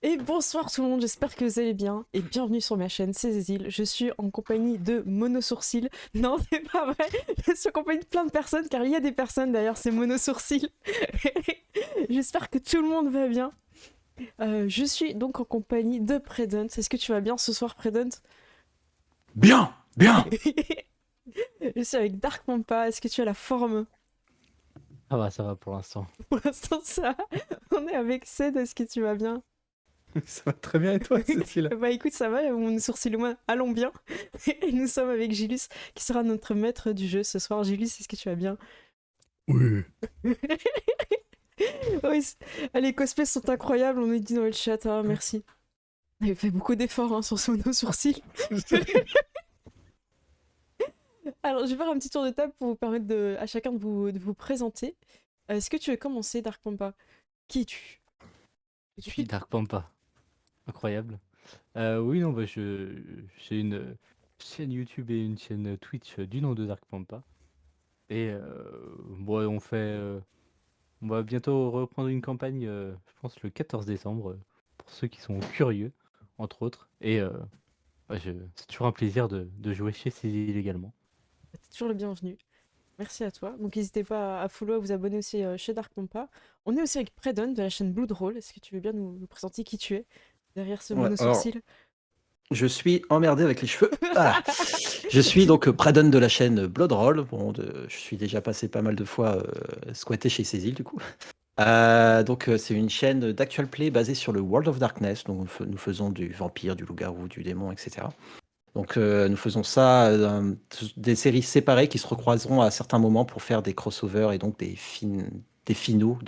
Et bonsoir tout le monde, j'espère que vous allez bien et bienvenue sur ma chaîne C'est Zézil. Je suis en compagnie de Mono Sourcil. Non, c'est pas vrai, je suis en compagnie de plein de personnes car il y a des personnes d'ailleurs, c'est Mono Sourcil. J'espère que tout le monde va bien. Je suis donc en compagnie de Predont. Est-ce que tu vas bien ce soir, Predont? Bien, bien. Je suis avec Dark Pampa. Est-ce que tu as la forme? Ça va pour l'instant. Pour l'instant, ça. On est avec Ced. Est-ce que tu vas bien? Ça va très bien et toi, Cécile? Bah écoute, ça va, mon sourcil humain, allons bien. Et nous sommes avec Gilus, qui sera notre maître du jeu ce soir. Gilus, est-ce que tu vas bien? Oui. Oui, les cosplays sont incroyables, on nous dit dans le chat, ah, merci. Il fait beaucoup d'efforts hein, sur son sourcil. Alors, je vais faire un petit tour de table pour vous permettre à chacun de vous présenter. Est-ce que tu veux commencer, Dark Pampa? Qui es-tu? Je suis Dark Pampa. Incroyable. Oui, non, j'ai une chaîne YouTube et une chaîne Twitch du nom de Dark Pampa. Et bon, on va bientôt reprendre une campagne, je pense le 14 décembre, pour ceux qui sont curieux, entre autres. Et c'est toujours un plaisir de jouer chez Cécile également. T'es toujours le bienvenu. Merci à toi. Donc n'hésitez pas à follow, à vous abonner aussi chez Dark Pampa. On est aussi avec Predon de la chaîne Blood Roll. Est-ce que tu veux bien nous présenter qui tu es derrière ce Ouais, mono alors, sourcil? je suis emmerdé avec les cheveux. Ah. Je suis donc Pradon de la chaîne Bloodroll. Bon, je suis déjà passé pas mal de fois squatter chez Cécile, du coup. C'est une chaîne d'actual play basée sur le World of Darkness. Donc, nous faisons du vampire, du loup-garou, du démon, etc. Donc, nous faisons ça, des séries séparées qui se recroiseront à certains moments pour faire des crossovers et donc des finaux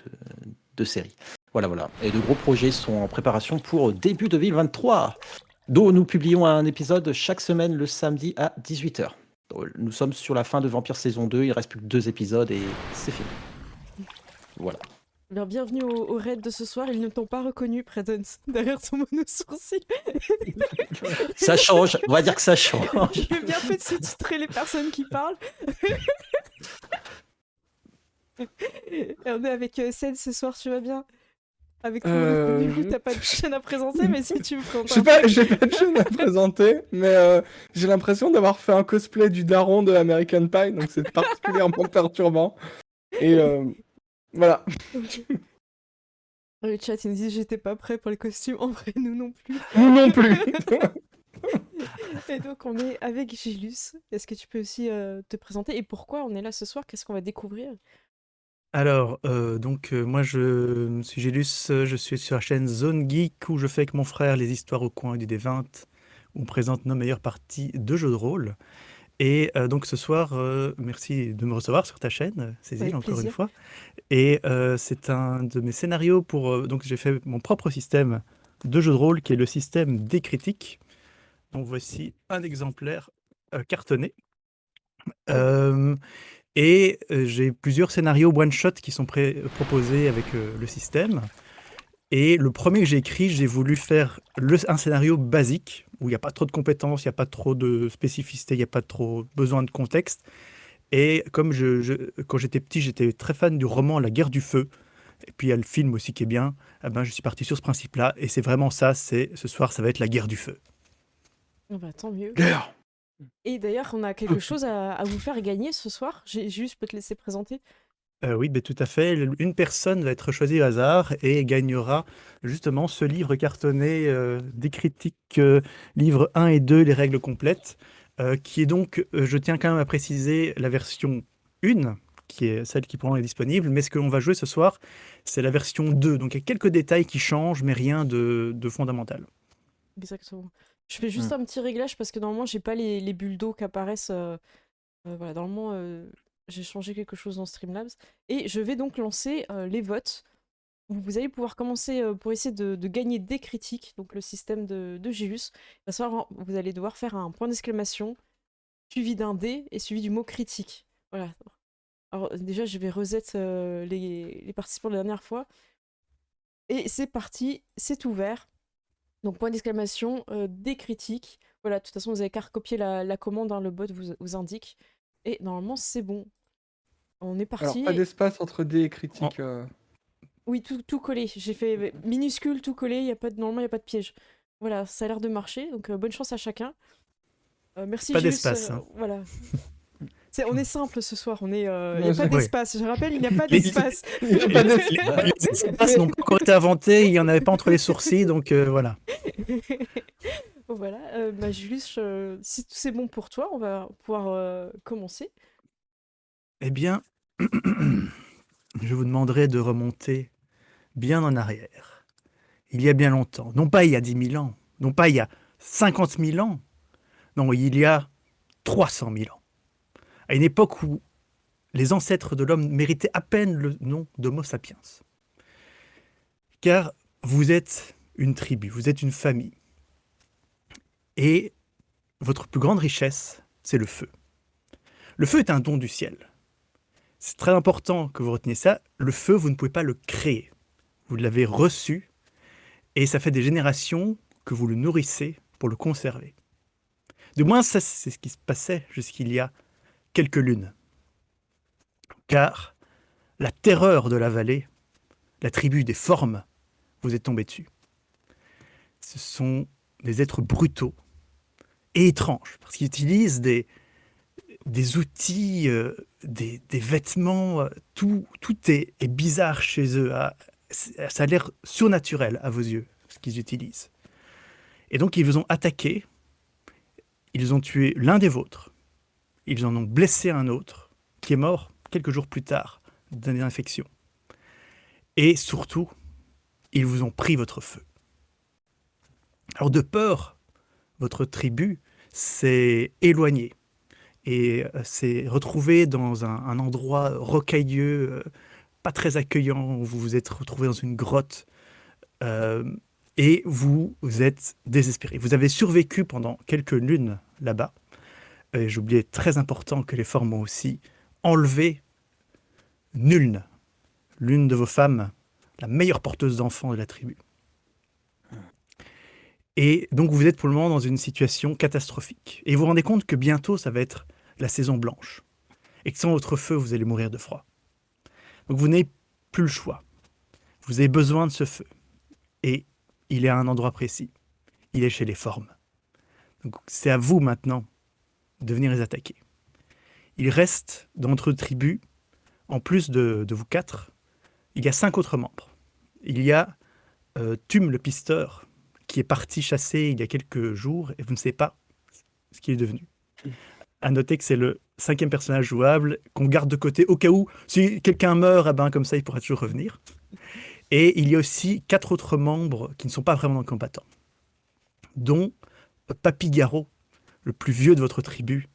de séries. Voilà. Et de gros projets sont en préparation pour début 2023, dont nous publions un épisode chaque semaine le samedi à 18h. Nous sommes sur la fin de Vampire saison 2, il reste plus que 2 épisodes et c'est fini. Voilà. Alors, bienvenue au raid de ce soir. Ils ne t'ont pas reconnu, Predon, derrière ton mono sourcil. Ça change, on va dire que ça change. J'ai bien fait de sous-titrer les personnes qui parlent. Et on est avec Ced ce soir, tu vas bien? Avec ton du coup, t'as pas de chaîne à présenter, mais si tu veux présenter un peu. J'ai pas de chaîne à présenter, mais j'ai l'impression d'avoir fait un cosplay du daron de American Pie, donc c'est particulièrement perturbant. Et voilà. Le chat, il me dit j'étais pas prêt pour les costumes. En vrai, nous non plus. Nous non plus. Et donc, on est avec Gilus. Est-ce que tu peux aussi te présenter et pourquoi on est là ce soir? Qu'est-ce qu'on va découvrir? Alors, moi je suis Gélus, je suis sur la chaîne Zone Geek où je fais avec mon frère les histoires au coin du D20, où on présente nos meilleures parties de jeux de rôle. Et donc ce soir, merci de me recevoir sur ta chaîne, Cécile, Avec encore une plaisir. fois. Et c'est un de mes scénarios pour... donc j'ai fait mon propre système de jeu de rôle qui est le système des critiques. Donc voici un exemplaire cartonné. J'ai plusieurs scénarios one-shot qui sont proposés avec le système. Et le premier que j'ai écrit, j'ai voulu faire un scénario basique, où il n'y a pas trop de compétences, il n'y a pas trop de spécificité, il n'y a pas trop besoin de contexte. Et comme quand j'étais petit, j'étais très fan du roman La Guerre du Feu, et puis il y a le film aussi qui est bien, eh ben, je suis parti sur ce principe-là, et c'est vraiment ça, ce soir, ça va être La Guerre du Feu. Oh bah, tant mieux. Guerre. Et d'ailleurs, on a quelque chose à vous faire gagner ce soir. Juste, je peux te laisser présenter. Oui, ben, tout à fait. Une personne va être choisie au hasard et gagnera justement ce livre cartonné des critiques, livres 1 et 2, les règles complètes, qui est donc, je tiens quand même à préciser, la version 1, qui est celle qui pour l'instant est disponible, mais ce que l'on va jouer ce soir, c'est la version 2. Donc il y a quelques détails qui changent, mais rien de fondamental. Exactement. Je fais juste un petit réglage parce que normalement, j'ai pas les bulles d'eau qui apparaissent. Voilà, normalement, j'ai changé quelque chose dans Streamlabs. Et je vais donc lancer les votes. Vous allez pouvoir commencer pour essayer de gagner des critiques, donc le système de Gilus. Vous allez devoir faire un point d'exclamation suivi d'un dé et suivi du mot critique. Voilà. Alors déjà, je vais reset les participants de la dernière fois. Et c'est parti, c'est ouvert. Donc point d'exclamation, des critiques. Voilà, de toute façon, vous avez qu'à recopier la commande, hein, le bot vous indique. Et normalement, c'est bon. On est Alors, parti. pas d'espace entre des En- critiques. Oui, tout collé. J'ai fait minuscule, tout collé. Normalement, il n'y a pas de piège. Voilà, ça a l'air de marcher. Donc, bonne chance à chacun. Merci, Pas Jules. d'espace, hein. Voilà. On est simple ce soir. Il n'y a Ouais, pas c'est- d'espace. Je rappelle, il n'y a pas Les- d'espace. Il y a pas de- Les espaces n'ont pas encore été inventés, il n'y en avait pas entre les sourcils, donc voilà. Voilà. Julius, si tout c'est bon pour toi, on va pouvoir commencer. Eh bien, je vous demanderai de remonter bien en arrière. Il y a bien longtemps, non pas il y a 10 000 ans, non pas il y a 50 000 ans, non, il y a 300 000 ans. À une époque où les ancêtres de l'homme méritaient à peine le nom d'Homo sapiens. Car vous êtes une tribu, vous êtes une famille. Et votre plus grande richesse, c'est le feu. Le feu est un don du ciel. C'est très important que vous reteniez ça. Le feu, vous ne pouvez pas le créer. Vous l'avez reçu et ça fait des générations que vous le nourrissez pour le conserver. Du moins, ça, c'est ce qui se passait jusqu'il y a quelques lunes. Car la terreur de la vallée, la tribu des formes, vous est tombée dessus. Ce sont des êtres brutaux et étranges, parce qu'ils utilisent des outils, des vêtements, tout est bizarre chez eux. Ça a l'air surnaturel à vos yeux, ce qu'ils utilisent. Et donc, ils vous ont attaqué, ils ont tué l'un des vôtres, ils en ont blessé un autre, qui est mort quelques jours plus tard d'une infection. Et surtout, ils vous ont pris votre feu. Alors, de peur, votre tribu s'est éloignée et s'est retrouvée dans un endroit rocailleux, pas très accueillant, où vous vous êtes retrouvé dans une grotte et vous êtes désespéré. Vous avez survécu pendant quelques lunes là-bas. J'ai oublié, très important, que les formes ont aussi enlevé Nuln, l'une de vos femmes, la meilleure porteuse d'enfants de la tribu. Et donc vous êtes pour le moment dans une situation catastrophique. Et vous vous rendez compte que bientôt ça va être la saison blanche. Et que sans votre feu, vous allez mourir de froid. Donc vous n'avez plus le choix. Vous avez besoin de ce feu. Et il est à un endroit précis. Il est chez les formes. Donc c'est à vous maintenant de venir les attaquer. Il reste dans notre tribu, en plus de vous quatre, il y a 5 autres membres. Il y a Tum le pisteur, qui est parti chasser il y a quelques jours, et vous ne savez pas ce qu'il est devenu. À noter que c'est le 5e personnage jouable, qu'on garde de côté au cas où, si quelqu'un meurt, comme ça il pourra toujours revenir. Et il y a aussi 4 autres membres qui ne sont pas vraiment combattants, dont Papy Garot, le plus vieux de votre tribu.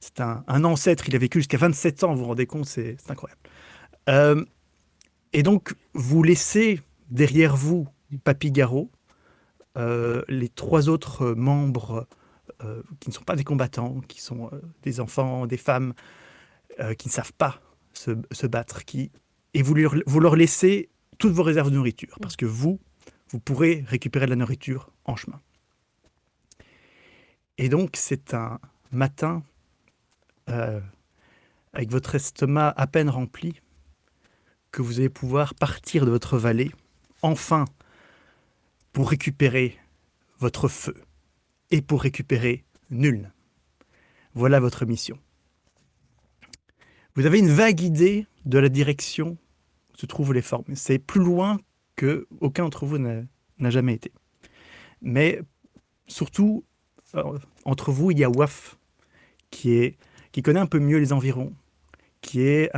C'est un ancêtre, il a vécu jusqu'à 27 ans, vous vous rendez compte, c'est incroyable. Et donc, vous laissez derrière vous Papy Garot, les 3 autres membres qui ne sont pas des combattants, qui sont des enfants, des femmes, qui ne savent pas se battre, et vous leur laissez toutes vos réserves de nourriture, parce que vous pourrez récupérer de la nourriture en chemin. Et donc, c'est un matin, avec votre estomac à peine rempli, que vous allez pouvoir partir de votre vallée, enfin, pour récupérer votre feu et pour récupérer Nuln. Voilà votre mission. Vous avez une vague idée de la direction où se trouvent les formes. C'est plus loin que aucun d'entre vous n'a jamais été. Mais surtout, entre vous, il y a Waf, qui connaît un peu mieux les environs, qui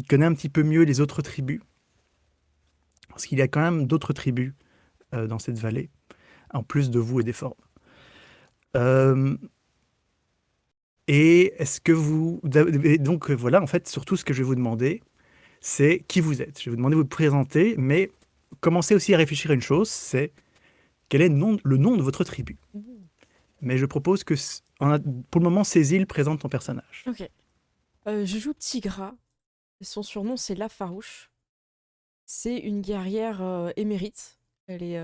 connaît un petit peu mieux les autres tribus. Parce qu'il y a quand même d'autres tribus dans cette vallée, en plus de vous et des formes. Et est-ce que vous... Donc voilà, en fait, surtout ce que je vais vous demander, c'est qui vous êtes. Je vais vous demander de vous présenter, mais commencez aussi à réfléchir à une chose, c'est quel est le nom de votre tribu. Mais je propose que, pour le moment, Cécile présente ton personnage. Ok. Je joue Tigra. Son surnom, c'est La Farouche. C'est une guerrière émérite. Elle est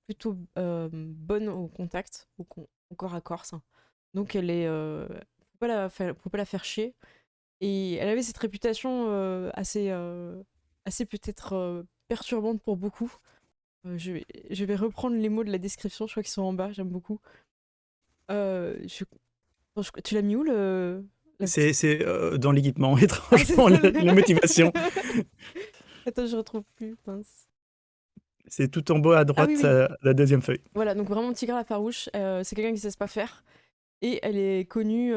plutôt bonne au contact, au corps à corps. Ça. Donc, elle est... faut pas la faire chier. Et elle avait cette réputation assez peut-être perturbante pour beaucoup. Je vais reprendre les mots de la description, je crois qu'ils sont en bas, j'aime beaucoup. Tu l'as mis où la petite- C'est dans l'équipement, étrangement, la motivation. Attends, je retrouve plus. Mince. C'est tout en bas à droite, oui, oui. la deuxième feuille. Voilà, donc vraiment Tigre la farouche, c'est quelqu'un qui sait pas faire. Et elle est connue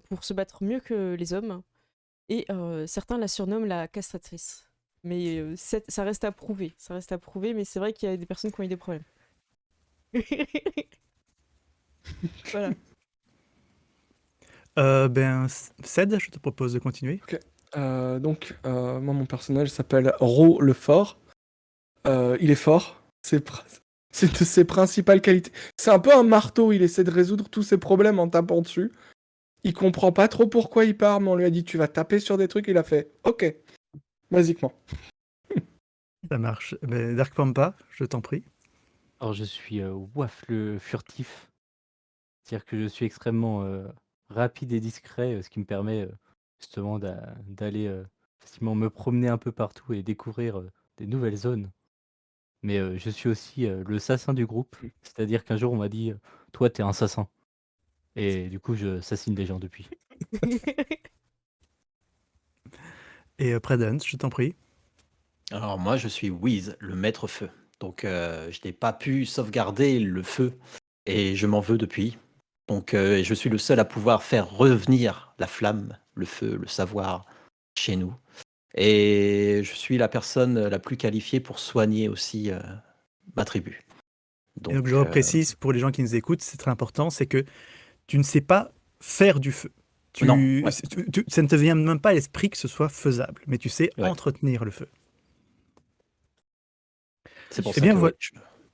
pour se battre mieux que les hommes. Et certains la surnomment la castratrice. Mais ça reste à prouver. Ça reste à prouver, mais c'est vrai qu'il y a des personnes qui ont eu des problèmes. Voilà. Ced, je te propose de continuer. Moi, mon personnage s'appelle Ro le Fort. Il est fort. C'est de ses principales qualités. C'est un peu un marteau. Il essaie de résoudre tous ses problèmes en tapant dessus. Il comprend pas trop pourquoi il part, mais on lui a dit tu vas taper sur des trucs. Il a fait OK. Basiquement. Ça marche. Dark Pampa, je t'en prie. Alors, je suis wafle furtif. C'est-à-dire que je suis extrêmement rapide et discret, ce qui me permet justement d'aller facilement me promener un peu partout et découvrir des nouvelles zones. Mais je suis aussi le assassin du groupe. C'est-à-dire qu'un jour, on m'a dit toi, t'es un assassin. Et du coup, je assassine les gens depuis. Et Prudence, je t'en prie. Alors moi, je suis Wiz, le maître feu. Donc je n'ai pas pu sauvegarder le feu et je m'en veux depuis. Donc je suis le seul à pouvoir faire revenir la flamme, le feu, le savoir chez nous. Et je suis la personne la plus qualifiée pour soigner aussi ma tribu. Et donc, Donc je reprécise pour les gens qui nous écoutent, c'est très important, c'est que tu ne sais pas faire du feu. Non, ouais. Ça ne te vient même pas à l'esprit que ce soit faisable, mais tu sais Ouais. entretenir le feu. C'est pour Eh ça bien, que voilà. Je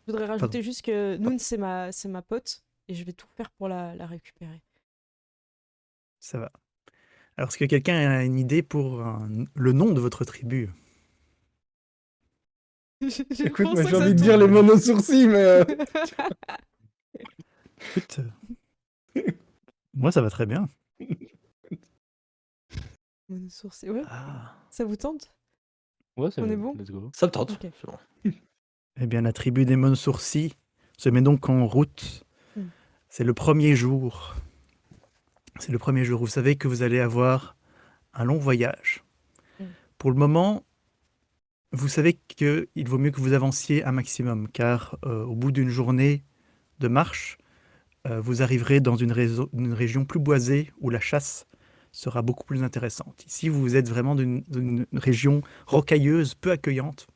voudrais rajouter juste que Noon, c'est ma pote, et je vais tout faire pour la récupérer. Ça va. Alors, est-ce que quelqu'un a une idée pour le nom de votre tribu? Écoute, moi j'ai envie de dire les monosourcils, mais Écoute, moi, ça va très bien. Monosourcé, ouais. Ah, Ça vous tente? Ouais, On est bon? let's go. ça me tente. Ok. C'est bon. Eh bien, la tribu des Monosourcils se met donc en route. Mm. C'est le premier jour. C'est le premier jour. Vous savez que vous allez avoir un long voyage. Mm. Pour le moment, vous savez qu'il vaut mieux que vous avanciez un maximum, car au bout d'une journée de marche, vous arriverez dans une région plus boisée où la chasse sera beaucoup plus intéressante. Ici, vous êtes vraiment dans une région rocailleuse, peu accueillante.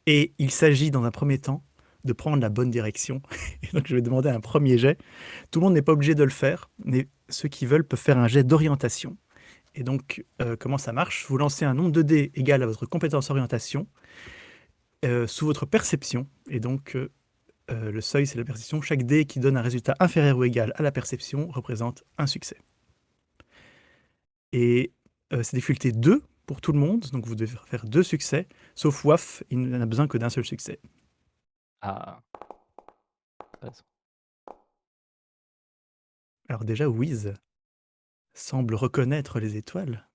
Et il s'agit, dans un premier temps, de prendre la bonne direction. Et donc, je vais demander un premier jet. Tout le monde n'est pas obligé de le faire, mais ceux qui veulent peuvent faire un jet d'orientation. Et donc, comment ça marche? Vous lancez un nombre de dés égal à votre compétence orientation sous votre perception. Et donc, le seuil, c'est la perception. Chaque dé qui donne un résultat inférieur ou égal à la perception représente un succès. Et c'est difficulté 2 pour tout le monde. Donc, vous devez faire 2 succès. Sauf Waf, il n'a besoin que d'un seul succès. Ah. Intéressant. Alors déjà, Wiz semble reconnaître les étoiles.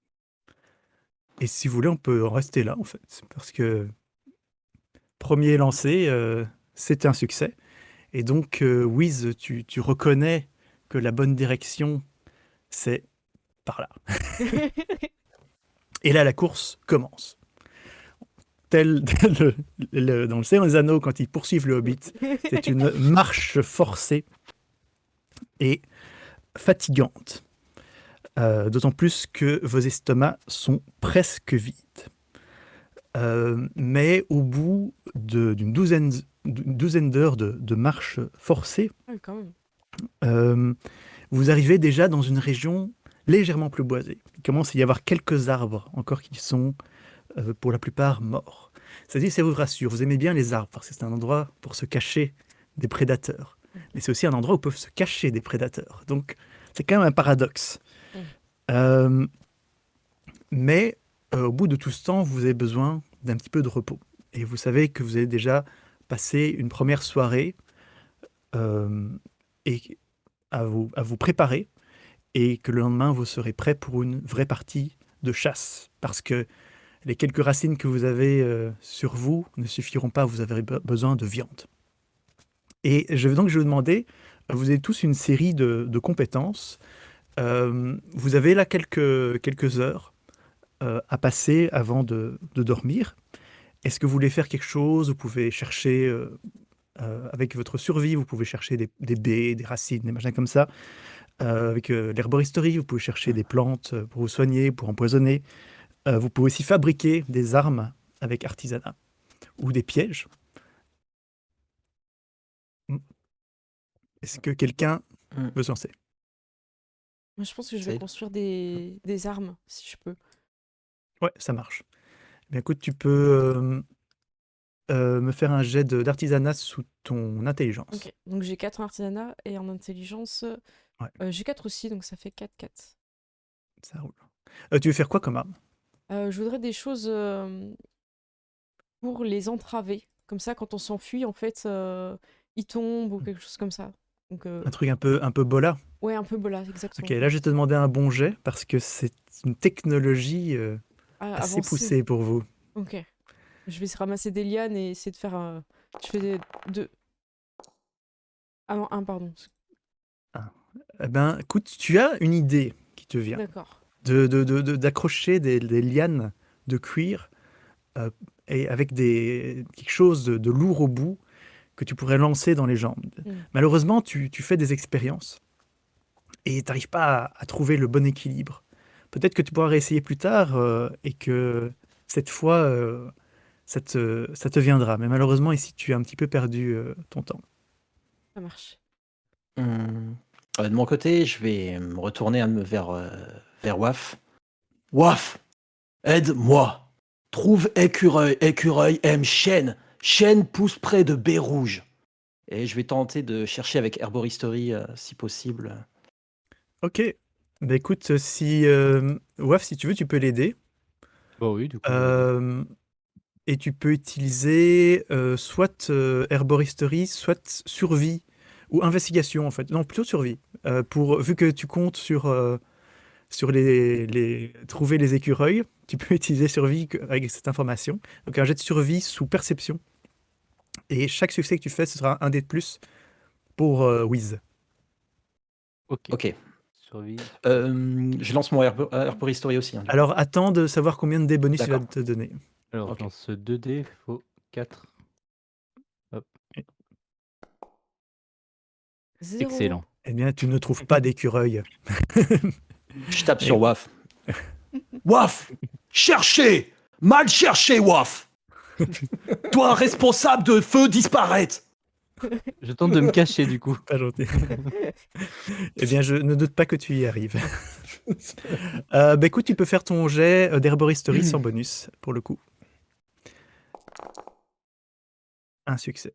Et si vous voulez, on peut en rester là, en fait. Parce que premier lancé, c'est un succès. Et donc, Wiz, tu reconnais que la bonne direction, c'est par là. Et là, la course commence. Tel dans le Seigneur des Anneaux, quand ils poursuivent le Hobbit, c'est une marche forcée et fatigante. D'autant plus que vos estomacs sont presque vides. Mais au bout d'une douzaine d'heures de marche forcée, Ah oui, quand même. vous arrivez déjà dans une région légèrement plus boisée. Il commence à y avoir quelques arbres encore qui sont pour la plupart morts. C'est-à-dire, ça vous rassure, vous aimez bien les arbres parce que c'est un endroit pour se cacher des prédateurs. Mais c'est aussi un endroit où peuvent se cacher des prédateurs. Donc, c'est quand même un paradoxe. Mais au bout de tout ce temps, vous avez besoin d'un petit peu de repos. Et vous savez que vous avez déjà passé une première soirée et à vous préparer et que le lendemain, vous serez prêt pour une vraie partie de chasse. Parce que Les quelques racines que vous avez sur vous ne suffiront pas, vous avez besoin de viande. Et je vais vous demander, vous avez tous une série de compétences. Vous avez là quelques heures à passer avant de dormir. Est-ce que vous voulez faire quelque chose? Vous pouvez chercher, avec votre survie, vous pouvez chercher des baies, des racines, des machins comme ça. Avec l'herboristerie, vous pouvez chercher des plantes pour vous soigner, pour empoisonner. Vous pouvez aussi fabriquer des armes avec artisanat ou des pièges. Mm. Est-ce que quelqu'un Mm. veut se lancer? Moi, je pense que je vais Saïd. construire des armes, si je peux. Ouais, ça marche. Eh bien, écoute, tu peux me faire un jet d'artisanat sous ton intelligence. Ok, donc j'ai 4 en artisanat et en intelligence, Ouais. j'ai 4 aussi, donc ça fait 4-4. Ça roule. Tu veux faire quoi comme arme? Je voudrais des choses pour les entraver. Comme ça, quand on s'enfuit, en fait, ils tombent ou quelque chose comme ça. Donc, Un truc un peu bola? ouais, un peu bola, exactement. Ok, là je vais te demander un bon jet parce que c'est une technologie assez Avancé. poussée pour vous. Ok. Je vais se ramasser des lianes et essayer de faire un... Je fais deux... Ah non, un, pardon. Eh ben, écoute, tu as une idée qui te vient D'accord. d'accrocher des lianes de cuir et avec quelque chose de lourd au bout que tu pourrais lancer dans les jambes. Mm. Malheureusement, tu fais des expériences et tu n'arrives pas à trouver le bon équilibre. Peut-être que tu pourras réessayer plus tard et que cette fois, ça te viendra. Mais malheureusement, ici, tu as un petit peu perdu ton temps. Ça marche. De mon côté, je vais me retourner vers Waf. Waf, aide-moi. Trouve écureuil, écureuil aime chêne. Chêne pousse près de baies rouges. Et je vais tenter de chercher avec herboristerie si possible. Ok. Bah écoute, Waf, si tu veux, tu peux l'aider. Bah oui, du coup. Et tu peux utiliser soit herboristerie, soit survie ou investigation en fait. Non, plutôt survie. Vu que tu comptes sur trouver les écureuils, tu peux utiliser survie avec cette information. Donc un jet de survie sous perception. Et chaque succès que tu fais, ce sera un dé de plus pour Wiz. Ok. Survie. Je lance mon herboristerie aussi. Hein, du coup. Alors attends de savoir combien de dés bonus il va D'accord. te donner. Alors, Ok. dans ce 2D, il faut 4. Zéro. Excellent. Eh bien, tu ne trouves pas d'écureuil. Je tape sur Waf. Waf, cherchez. Mal cherché, Waf. Toi, responsable de feu disparaître. Je tente de me cacher, du coup. Pas gentil. Eh bien, je ne doute pas que tu y arrives. Bah écoute, tu peux faire ton jet d'herboristerie sans bonus, pour le coup. Un succès.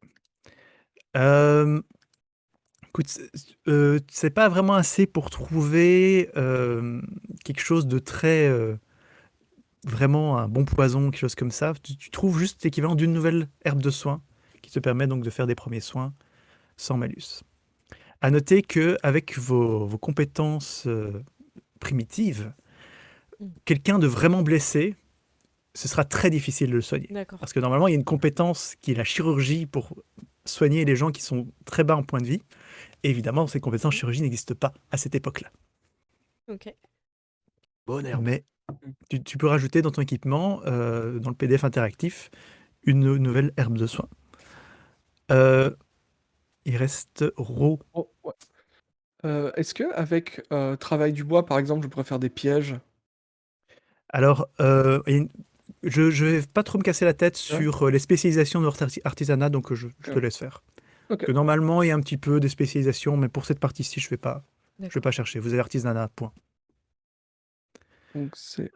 Écoute, c'est pas vraiment assez pour trouver quelque chose de très... vraiment un bon poison, quelque chose comme ça. Tu trouves juste l'équivalent d'une nouvelle herbe de soin qui te permet donc de faire des premiers soins sans malus. À noter qu'avec vos compétences primitives, quelqu'un de vraiment blessé, ce sera très difficile de le soigner. D'accord. Parce que normalement, il y a une compétence qui est la chirurgie pour soigner les gens qui sont très bas en point de vie. Et évidemment, ces compétences chirurgie n'existent pas à cette époque-là. Ok. Bonne herbe. Mais tu peux rajouter dans ton équipement, dans le PDF interactif, une nouvelle herbe de soin. Il reste Ro. Oh, ouais. Est-ce que avec travail du bois, par exemple, je pourrais faire des pièges? Alors, je vais pas trop me casser la tête sur les spécialisations de votre artisanat, donc je te laisse faire. Ok. Que normalement, il y a un petit peu des spécialisations, mais pour cette partie-ci, je vais pas chercher. Vous avez artisanat, point. Donc c'est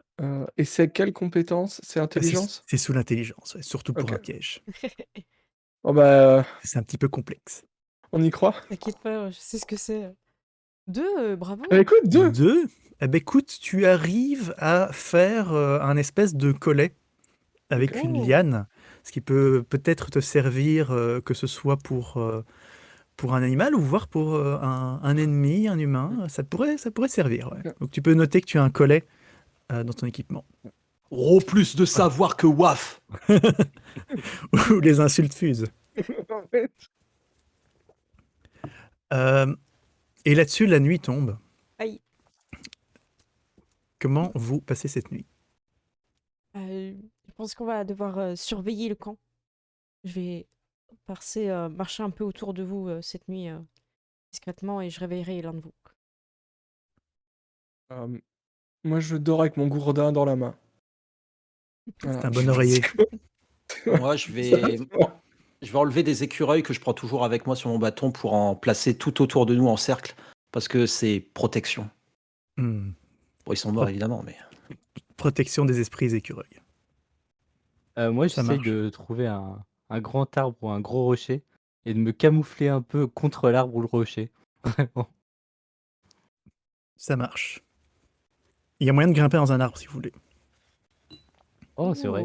et c'est quelle compétence? C'est intelligence? C'est sous l'intelligence, ouais, surtout pour Ok. un piège. Oh bah, C'est un petit peu complexe. on y croit. T'inquiète pas, je sais ce que c'est. 2, bravo. Écoute, 2. Deux. Eh ben, écoute, tu arrives à faire un espèce de collet avec Ok. une liane, ce qui peut peut-être te servir, que ce soit pour un animal ou voire pour un ennemi, un humain. Ça pourrait servir. Ouais. Ok. Donc tu peux noter que tu as un collet dans ton équipement. Ro plus de savoir que Waf. Où les insultes fusent. En fait, Euh, et là-dessus, la nuit tombe. Aïe. Comment vous passez cette nuit? Je pense qu'on va devoir surveiller le camp. Je vais marcher un peu autour de vous cette nuit discrètement et je réveillerai l'un de vous. euh, moi, je dors avec mon gourdin dans la main. Voilà. C'est un bon oreiller. Moi, je vais enlever des écureuils que je prends toujours avec moi sur mon bâton pour en placer tout autour de nous en cercle. Parce que c'est protection. Hmm. Bon, ils sont morts évidemment, mais. Protection des esprits écureuils. Moi, Ça j'essaye marche. de trouver un grand arbre ou un gros rocher et de me camoufler un peu contre l'arbre ou le rocher. Vraiment. Ça marche. Il y a moyen de grimper dans un arbre si vous voulez. Oh, c'est vrai.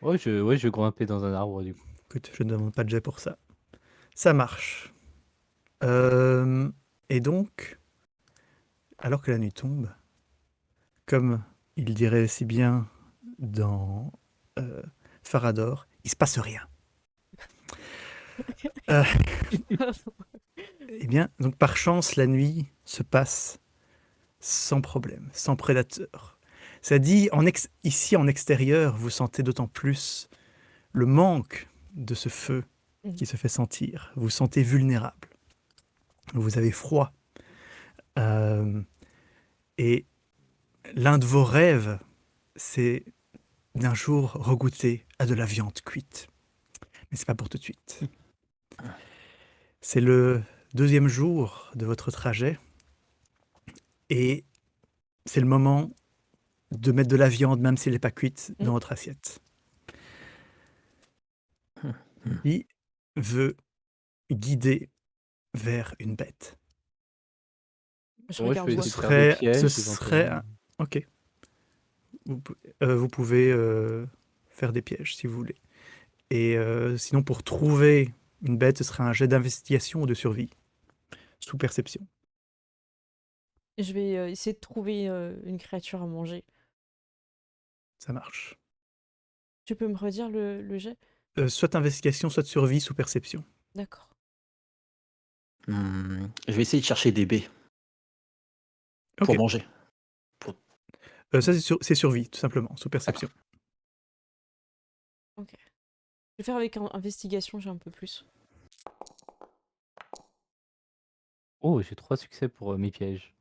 Ouais, je vais grimper dans un arbre du coup. Écoute, je ne demande pas de jet pour ça. Ça marche. Et donc, alors que la nuit tombe, comme il dirait si bien dans Farador, il se passe rien. Euh, eh bien, donc par chance, la nuit se passe sans problème, sans prédateur. Ça dit, ici en extérieur, vous sentez d'autant plus le manque de ce feu qui se fait sentir. Vous vous sentez vulnérable. Vous avez froid. Et l'un de vos rêves, c'est d'un jour regoûter à de la viande cuite. Mais c'est pas pour tout de suite. C'est le deuxième jour de votre trajet et c'est le moment de mettre de la viande, même si elle n'est pas cuite, dans votre assiette. Qui veut guider vers une bête? Je Moi, je regarde vais Waf. essayer de faire des pièges. Ce serait éventuellement. Ok. Vous pouvez faire des pièges si vous voulez. Et sinon, pour trouver une bête, ce serait un jet d'investigation ou de survie, sous perception. Je vais essayer de trouver une créature à manger. Ça marche. Tu peux me redire le jet? Soit investigation, soit de survie, sous perception. D'accord. Je vais essayer de chercher des baies pour Ok. manger. Ça, c'est survie, tout simplement, sous perception. Ok. Je vais faire avec investigation, j'ai un peu plus. Oh, j'ai 3 succès pour mes pièges.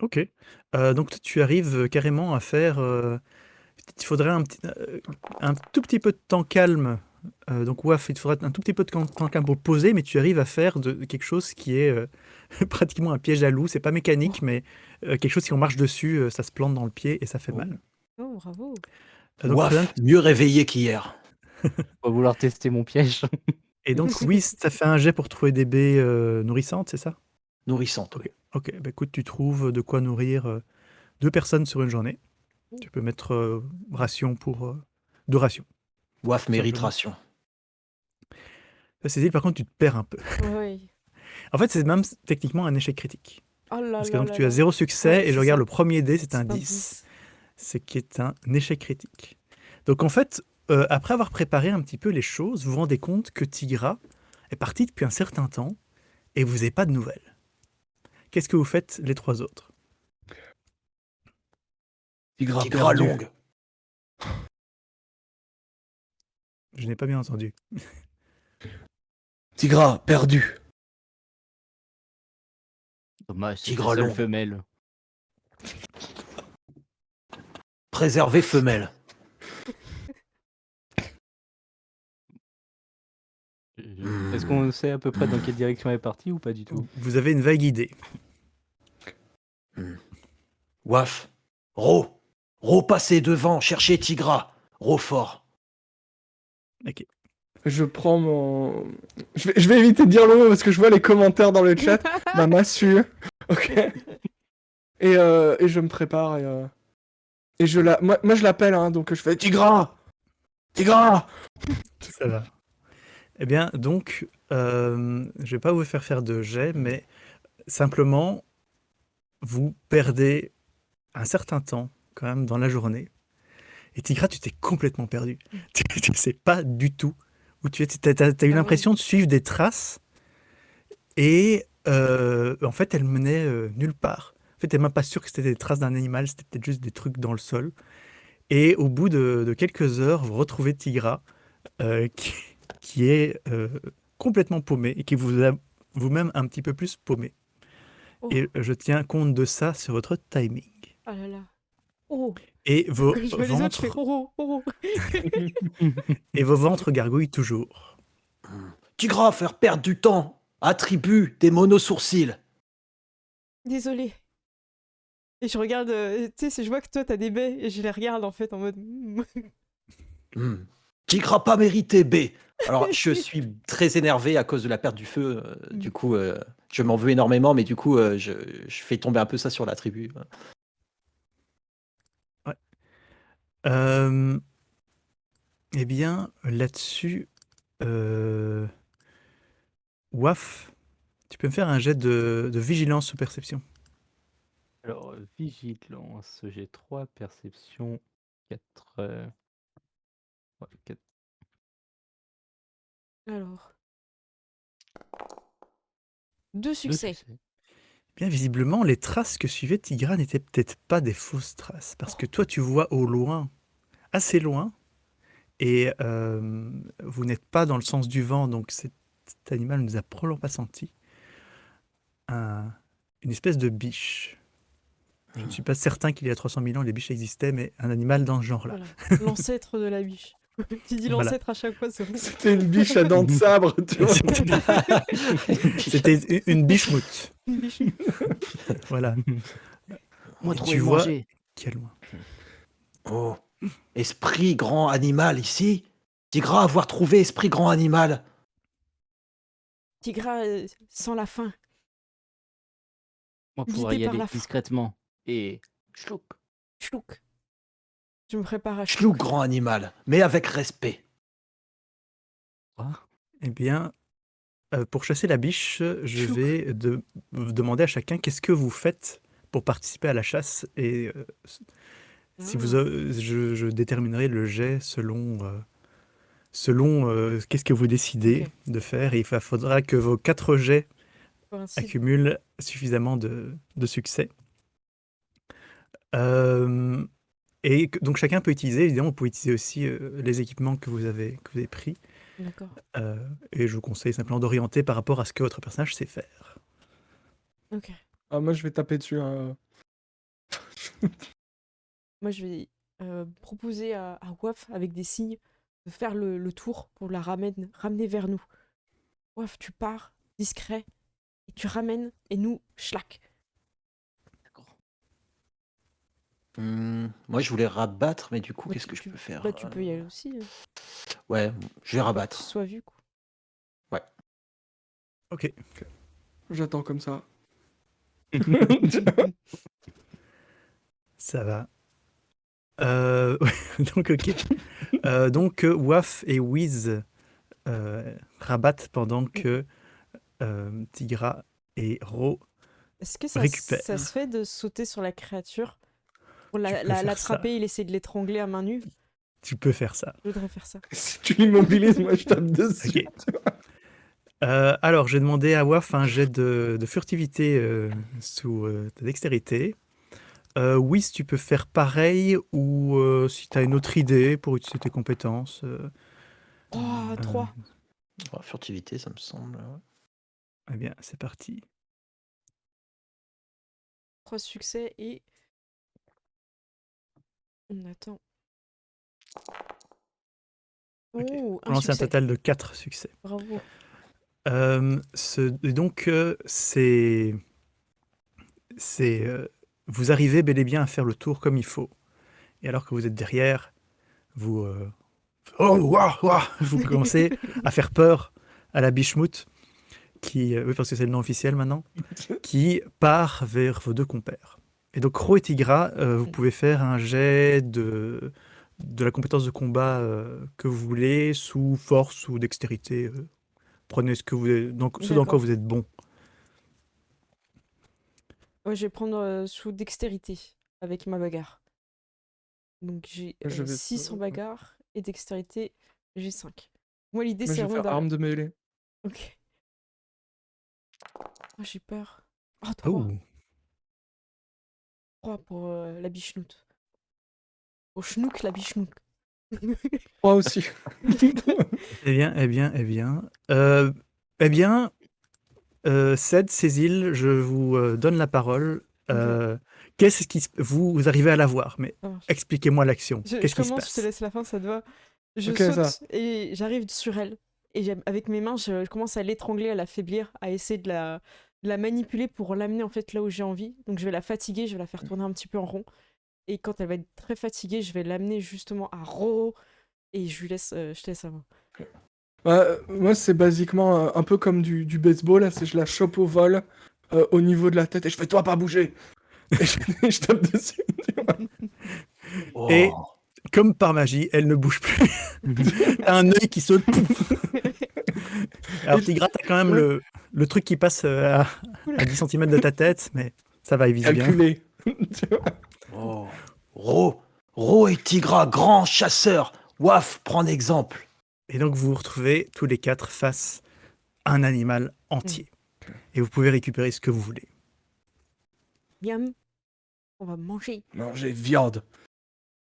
Ok. Donc tu arrives carrément à faire... il faudrait un tout petit peu de temps calme. Donc Waf, il te faudrait un tout petit peu de temps calme pour le poser, mais tu arrives à faire de quelque chose qui est pratiquement un piège à loup. C'est pas mécanique, mais quelque chose, si on marche dessus, ça se plante dans le pied et ça fait mal. Oh, bravo. Donc, Waf, President, mieux réveillé qu'hier. On va vouloir tester mon piège. et donc oui, ça fait un jet pour trouver des baies nourrissantes, c'est ça? Nourrissante. Ok, bah écoute, tu trouves de quoi nourrir 2 personnes sur une journée. Tu peux mettre ration pour 2 rations. Waf mérite Simplement. ration. Cécile, par contre, tu te perds un peu. Oui. En fait, c'est même techniquement un échec critique. Oh là Parce que là donc là tu as là. 0 succès Ouais, et je c'est regarde ça. le premier dé, c'est un C'est 10. Ce qui est un échec critique. Donc en fait, après avoir préparé un petit peu les choses, vous vous rendez compte que Tigra est parti depuis un certain temps et vous n'avez pas de nouvelles. Qu'est-ce que vous faites les 3 autres? Tigra Tigra perdu. longue. Je n'ai pas bien entendu. Tigra perdu. Dommage, c'est Tigre la seule long. femelle. Préserver femelle. Est-ce qu'on sait à peu près dans quelle direction elle est partie ou pas du tout? Vous avez une vague idée. Waf. Ro. Ro passer devant, chercher Tigra. Ro fort. Ok. Je prends mon... Je vais éviter de dire le mot parce que je vois les commentaires dans le chat. Ma massue. Ok. Et je me prépare et je la... Moi je l'appelle, hein, donc je fais Tigra. Tigra. Ça va. Eh bien, donc, je vais pas vous faire de jet, mais simplement, vous perdez un certain temps, quand même, dans la journée. Et Tigra, tu t'es complètement perdu. Tu ne sais pas du tout où tu es. Tu as eu Ah ouais. l'impression de suivre des traces et en fait, elles menaient nulle part. En fait, tu n'es même pas sûr que c'était des traces d'un animal, c'était peut-être juste des trucs dans le sol. Et au bout de quelques heures, vous retrouvez Tigra euh, qui, qui est complètement paumé et qui vous a vous-même un petit peu plus paumé. Oh, Et je tiens compte de ça sur votre timing. ah là là. Oh, Et vos quand je vois les autres, je fais ventres, et vos ventres gargouillent toujours. Tigra, faire perdre du temps. Attribue des monosourcils. Désolée. Et je regarde, tu sais, je vois que toi t'as des baies et je les regarde en fait en mode. Hmm. Tigra pas mérité, B. Alors, je suis très énervé à cause de la perte du feu. Du coup, je m'en veux énormément, mais du coup, je fais tomber un peu ça sur la tribu. Ouais. Euh, eh bien, là-dessus, Waf, tu peux me faire un jet de vigilance ou perception. Alors, vigilance, j'ai 3 perceptions, 4. Ouais, 4. Alors. 2 2 succès. succès. Bien, visiblement, les traces que suivait Tigra n'étaient peut-être pas des fausses traces, parce que toi, tu vois au loin, assez loin, et vous n'êtes pas dans le sens du vent, donc cet animal ne nous a probablement pas senti. Une espèce de biche. Je ne suis pas certain qu'il y a 300 000 ans, les biches existaient, mais un animal dans ce genre-là. Voilà. L'ancêtre de la biche. Tu dis Voilà. l'ancêtre à chaque fois, c'est vrai. C'était une biche à dents de sabre, tu vois. C'était une biche-moute. Une biche. Voilà. Moi, Et trouver tu vois manger. qui est loin. Oh, esprit grand animal ici. Tigra, avoir trouvé esprit grand animal. Tigra sans la faim. Moi, pouvoir Guidé y par aller la faim. discrètement. Et chloup. Chlouk. Je me prépare à Chlou, chlouk. grand animal, mais avec respect. Quoi? Eh bien, pour chasser la biche, je Chlouk. vais demander à chacun qu'est-ce que vous faites pour participer à la chasse. Et si vous, je déterminerai le jet selon qu'est-ce que vous décidez Ok. de faire. Et il faudra que vos 4 jets Coïncide. accumulent suffisamment de succès. Euh, donc chacun peut utiliser, évidemment, vous pouvez utiliser aussi les équipements que vous avez pris. D'accord. Et je vous conseille simplement d'orienter par rapport à ce que votre personnage sait faire. Ok. Ah, moi, je vais taper dessus. Hein. Moi, je vais proposer à Waf, avec des signes, de faire le tour pour la ramener vers nous. Waf, tu pars, discret, et tu ramènes, et nous, schlack. D'accord. Moi, je voulais rabattre, mais du coup, Bah, qu'est-ce que je peux faire? Bah, tu peux y aller aussi. Ouais, je vais Pour que tu rabattre. sois vu, quoi. Ok. J'attends comme ça. Ça va. Donc, ok. Waf et Wiz rabattent pendant que Tigra et Ro Est-ce que ça récupèrent. se fait de sauter sur la créature pour Tu peux faire l'attraper ça. et essayer de l'étrangler à main nue? Tu peux faire ça. Je voudrais faire ça. Si tu l'immobilises, moi, je tape dessus. Ok. Alors, j'ai demandé à Waf un jet de furtivité sous ta dextérité. Wiz, tu peux faire pareil ou si tu as une autre idée pour utiliser tes compétences. Oh, 3. Oh, furtivité, ça me semble. Eh bien, c'est parti. 3 succès et... On attend. Ok. Oh, Pour un lancer un succès. total de 4 succès. Bravo. Et donc, vous arrivez bel et bien à faire le tour comme il faut. Et alors que vous êtes derrière, vous, oh, ouah, ouah, vous commencez à faire peur à la bichmout, oui, parce que c'est le nom officiel maintenant, qui part vers vos 2 compères. Et donc, Ro et Tigra, vous pouvez faire un jet de la compétence de combat que vous voulez, sous force ou dextérité. Prenez ce dans quoi D'accord. vous êtes bon. Ouais, je vais prendre sous dextérité. avec ma bagarre. Donc j'ai Je vais 6 en bagarre et dextérité, j'ai 5. Moi, l'idée, Moi, c'est je vais vraiment faire arme de mêlée. Ok. Oh, j'ai peur. Oh, 3. Oh. 3 pour la bichenoute. Au schnouk, la bichenoute. Moi aussi. Eh bien, eh bien, eh bien. Ced, Cécile, je vous donne la parole. Qu'est-ce qui vous arrivez à la voir, mais Ça marche. expliquez-moi l'action. Je Qu'est-ce qui se commence, je te passe? laisse la fin, ça te va. Je Ok, ça. saute et j'arrive sur elle. Et avec mes mains, je commence à l'étrangler, à l'affaiblir, à essayer de la manipuler pour l'amener en fait là où j'ai envie. Donc je vais la fatiguer, je vais la faire tourner un petit peu en rond. Et quand elle va être très fatiguée, je vais l'amener justement à Roro. Et je te laisse avant. Moi, c'est basiquement un peu comme du baseball. Là, je la chope au vol, au niveau de la tête, et je fais toi pas bouger. Et je tape dessus. Tu vois. Et Oh. comme par magie, elle ne bouge plus. T'as un œil qui saute. Pouf. Alors, Et- Tigra, t'as quand même ouais. le truc qui passe à 10 cm de ta tête, mais ça va, il vise bien. Calculé. Tu vois. Oh. Ro et Tigra, grands chasseurs. Waf, prends exemple. Et donc, vous vous retrouvez tous les 4 face à un animal entier. Et vous pouvez récupérer ce que vous voulez. Miam, on va manger Manger viande.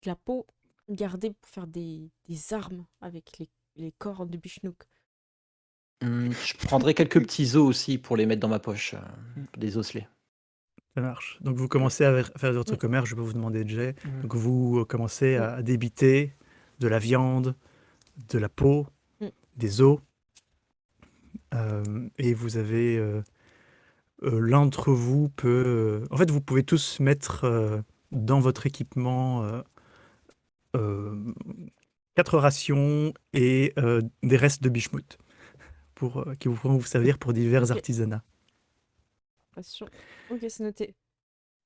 de la peau, garder pour faire des armes avec les corps de bichenouk. Je prendrai quelques petits os aussi pour les mettre dans ma poche. Des osselets. Ça marche. Donc, vous commencez à faire votre commerce. Je peux vous demander de jet. Donc, vous commencez à débiter de la viande, de la peau, des os. Et vous avez... l'un d'entre vous peut... en fait, vous pouvez tous mettre dans votre équipement 4 rations et des restes de bichmout qui vous pourront vous servir pour divers Ok. artisanats. Passion. Ok, c'est noté.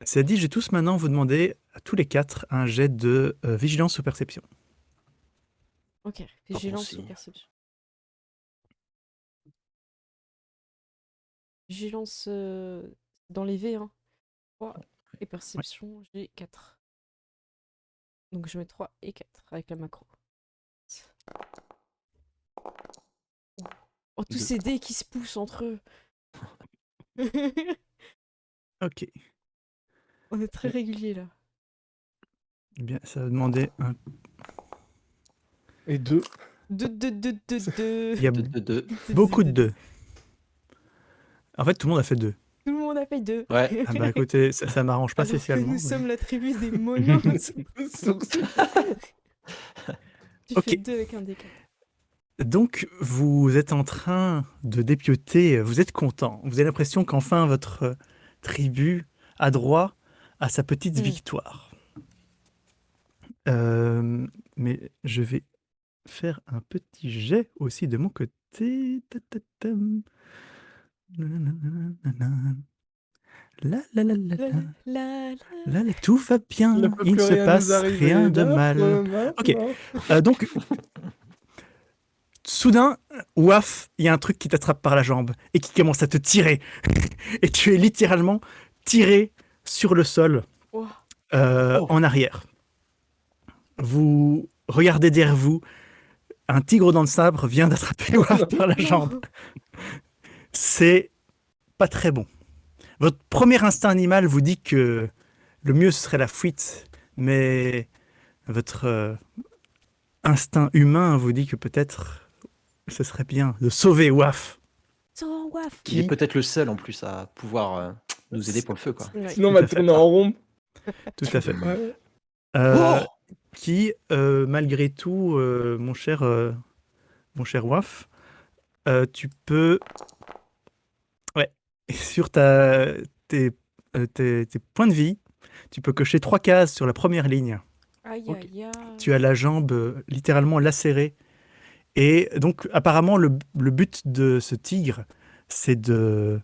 C'est dit, je vais tous maintenant vous demander à tous les 4 un jet de vigilance ou perception. Ok, bon vigilance signe. ou perception. Vigilance dans les V, hein. 3 et perception, j'ai 4. Donc je mets 3 et 4 avec la macro. Oh, tous Deux. ces dés qui se poussent entre eux. Ok. On est très réguliers là. Eh bien, ça va demander un... Et 2. Il y a Deux. beaucoup de 2. En fait, tout le monde a fait 2. Tout le monde a fait 2. Ouais. Ah bah écoutez, ça m'arrange pas Alors que spécialement. nous mais- sommes la tribu des monos. Tu Ok. fais 2 avec un D4. Donc, vous êtes en train de dépioter, vous êtes content. Vous avez l'impression qu'enfin votre tribu a droit à sa petite victoire. Mais je vais faire un petit jet aussi de mon côté. Ta-ta-tam. La la la la la. Là, là, tout va bien. Il ne peut Il plus se rien passe nous arriver. rien de mal. Ok. Donc, soudain, ouaf, il y a un truc qui t'attrape par la jambe et qui commence à te tirer. Et tu es littéralement tiré sur le sol Oh. en arrière. Vous regardez derrière vous, un tigre aux dents de sabre vient d'attraper Ouaf par la jambe. C'est pas très bon. Votre premier instinct animal vous dit que le mieux ce serait la fuite, mais votre instinct humain vous dit que peut-être ce serait bien de sauver Ouaf. Sans waf. Il est peut-être le seul en plus à pouvoir nous aider pour le feu, quoi. Ouais. Sinon, on Tout va à fait. tourner en rond. Tout à fait. Ouais. Qui, malgré tout, mon cher Waf, tu peux... Ouais, sur tes points de vie, tu peux cocher 3 cases sur la première ligne. Aïe Ok. aïe aïe. Tu as la jambe littéralement lacérée. Et donc, apparemment, le but de ce tigre, c'est de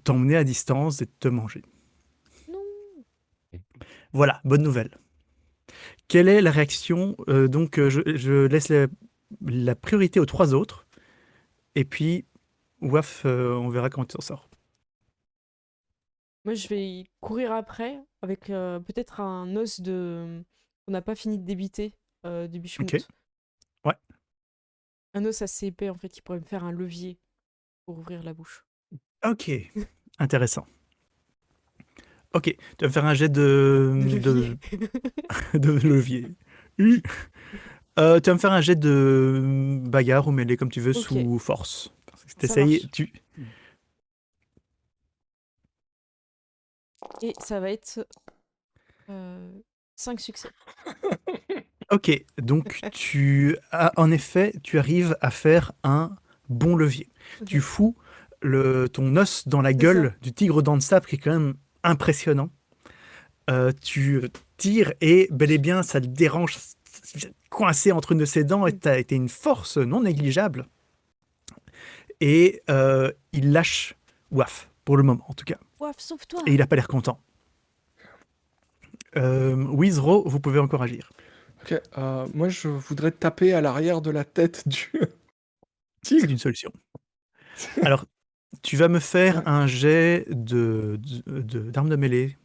t'emmener à distance et de te manger. Non. Voilà, bonne nouvelle. Quelle est la réaction Donc, je laisse la priorité aux 3 autres. Et puis, Waf, on verra comment tu t'en sors. Moi, je vais courir après avec peut-être un os qu'on n'a pas fini de débiter du Bichmout. Ok. Ouais. Un os assez épais, en fait, qui pourrait me faire un levier pour ouvrir la bouche. Ok, intéressant. Ok, tu vas me faire un jet Levier. de levier. Tu vas me faire un jet de bagarre ou mêlée comme tu veux Ok. sous force. Si Ça t'essayes, marche. tu... Et ça va être 5 succès. Ok, donc en effet, tu arrives à faire un bon levier. Ok. Tu fous ton os dans la C'est gueule du tigre dent de sable qui est quand même impressionnant. Tu tires et bel et bien ça le dérange, c'est coincé entre une de ses dents et t'as été une force non négligeable. Et il lâche Waf, pour le moment en tout cas. Ouaf, sauve-toi. Et il n'a pas l'air content. Wizro, vous pouvez encore agir. Ok, moi je voudrais taper à l'arrière de la tête du C'est tigre. une solution. Alors, tu vas me faire Ouais. un jet d'arme de mêlée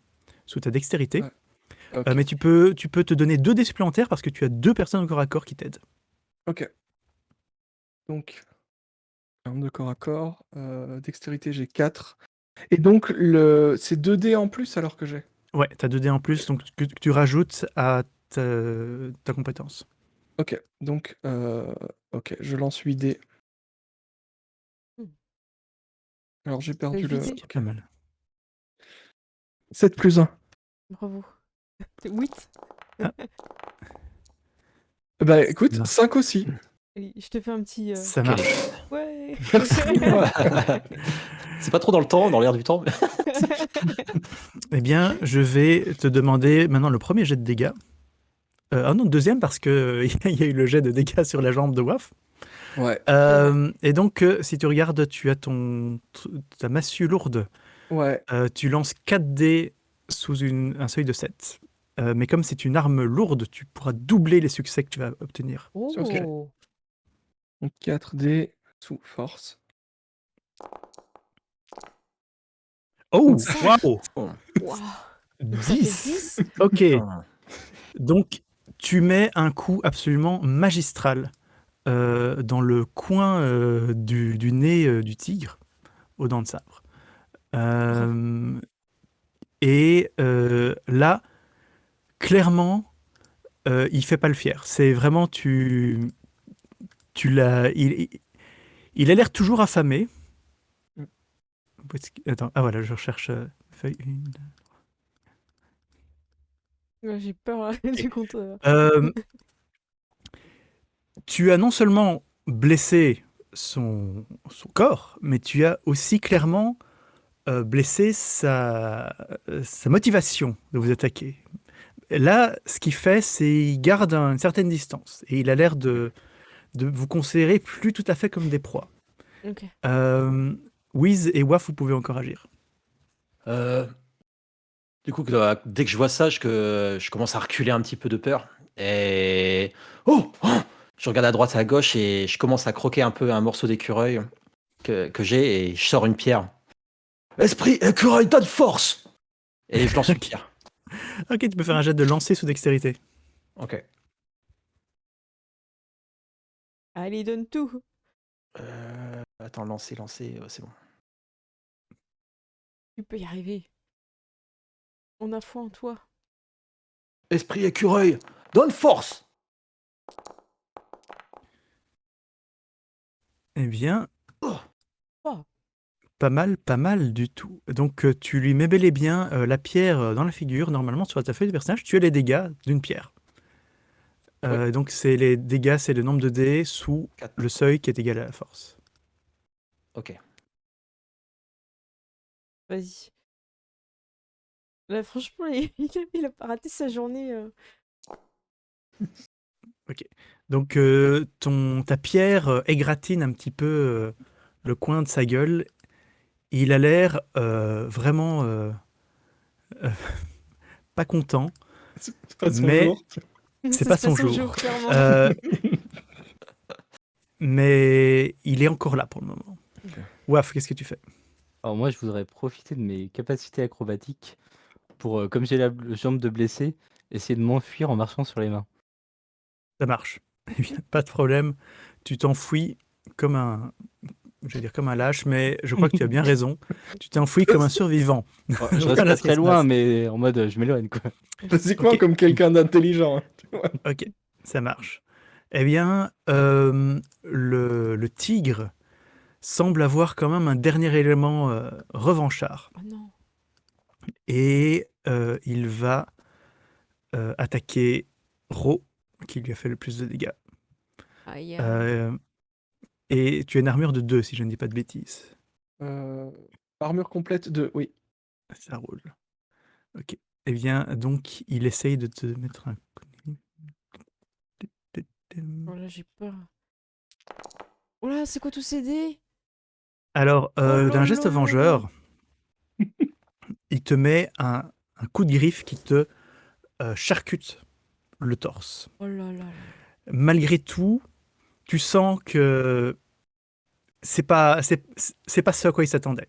sous ta dextérité. Ouais. Ok. Mais tu peux te donner 2 dés supplémentaires parce que tu as 2 personnes au corps à corps qui t'aident. Ok. Donc, arme de corps à corps, dextérité j'ai 4. Et donc, c'est 2 dés en plus alors que j'ai. Ouais, tu as 2 dés en plus donc que tu rajoutes à ta compétence. Ok, donc, ok, je lance 8 dés. Hmm. Alors j'ai perdu le. 8 dés. C'est pas mal. 7 plus 1. Bravo. 8. Bah écoute, Non. 5 aussi. Je te fais un petit... Ça Quel marche. Ouais. C'est pas trop dans le temps, dans l'air du temps. Eh bien, je vais te demander maintenant le premier jet de dégâts. Ah non, le deuxième parce que il y a eu le jet de dégâts sur la jambe de Waf. Ouais, Et donc, si tu regardes, tu as ta massue lourde. ouais. Tu lances 4 dés sous un seuil de 7. Mais comme c'est une arme lourde, tu pourras doubler les succès que tu vas obtenir. Oh. Donc 4 dés sous force. Oh, Cinq. waouh! Waouh. Donc ça fait 10. Ok, Putain. donc tu mets un coup absolument magistral dans le coin du nez du tigre, aux dents de sabre. Et là, clairement, il fait pas le fier. C'est vraiment, il a l'air toujours affamé. Attends, ah voilà, je recherche feuille 1. Ouais, j'ai peur là, du compte. Tu as non seulement blessé son corps, mais tu as aussi clairement blessé sa motivation de vous attaquer. Là, ce qu'il fait, c'est qu'il garde une certaine distance et il a l'air de vous considérer plus tout à fait comme des proies. Ok. Wiz et Waf, vous pouvez encore agir. Du coup, dès que je vois ça, je commence à reculer un petit peu de peur. Et. Oh, je regarde à droite et à gauche et je commence à croquer un peu un morceau d'écureuil que j'ai et je sors une pierre. Esprit, écureuil, donne force! Et je lance une pierre. Ok, tu peux faire un jet de lancer sous dextérité. Ok. Allez, donne tout. Attends, lancer, c'est bon. Tu peux y arriver. On a foi en toi. Esprit, écureuil, donne force! Eh bien, Oh. pas mal du tout. Donc, tu lui mets bel et bien la pierre dans la figure. Normalement, sur ta feuille de personnage, tu as les dégâts d'une pierre. Donc, les dégâts, c'est le nombre de dés sous 4. le seuil qui est égal à la force. Ok. Vas-y. Là, franchement, il a pas raté sa journée. Donc, ta pierre égratigne un petit peu le coin de sa gueule. Il a l'air vraiment pas content. C'est pas son Mais- jour. C'est Ça pas se passe son au jour. clairement. Mais il est encore là pour le moment. Ok. Waf, qu'est-ce que tu fais? Alors moi, je voudrais profiter de mes capacités acrobatiques pour, comme j'ai la jambe de blessé, essayer de m'enfuir en marchant sur les mains. Ça marche. Eh bien, pas de problème. Tu t'enfuis comme un, je vais dire comme un lâche, mais je crois que tu as bien raison. Tu t'enfuis comme un survivant. Je reste Voilà pas ce qui très se loin, passe. mais en mode, je m'éloigne, quoi. Basiquement Ok. comme quelqu'un d'intelligent. Hein. Ok, ça marche. Eh bien, le tigre semble avoir quand même un dernier élément revanchard. Oh non. Et il va attaquer Ro, qui lui a fait le plus de dégâts. Aïe. Et tu as une armure de 2, si je ne dis pas de bêtises. Armure complète de... Oui. Ça roule. Ok. Eh bien, donc, il essaye de te mettre un... Oh là, j'ai peur. Oh là, c'est quoi tous ces dés? Alors, Oh d'un geste lolo. vengeur, il te met un coup de griffe qui te charcute le torse. Oh là là là. Malgré tout, tu sens que c'est pas ce à quoi il s'attendait.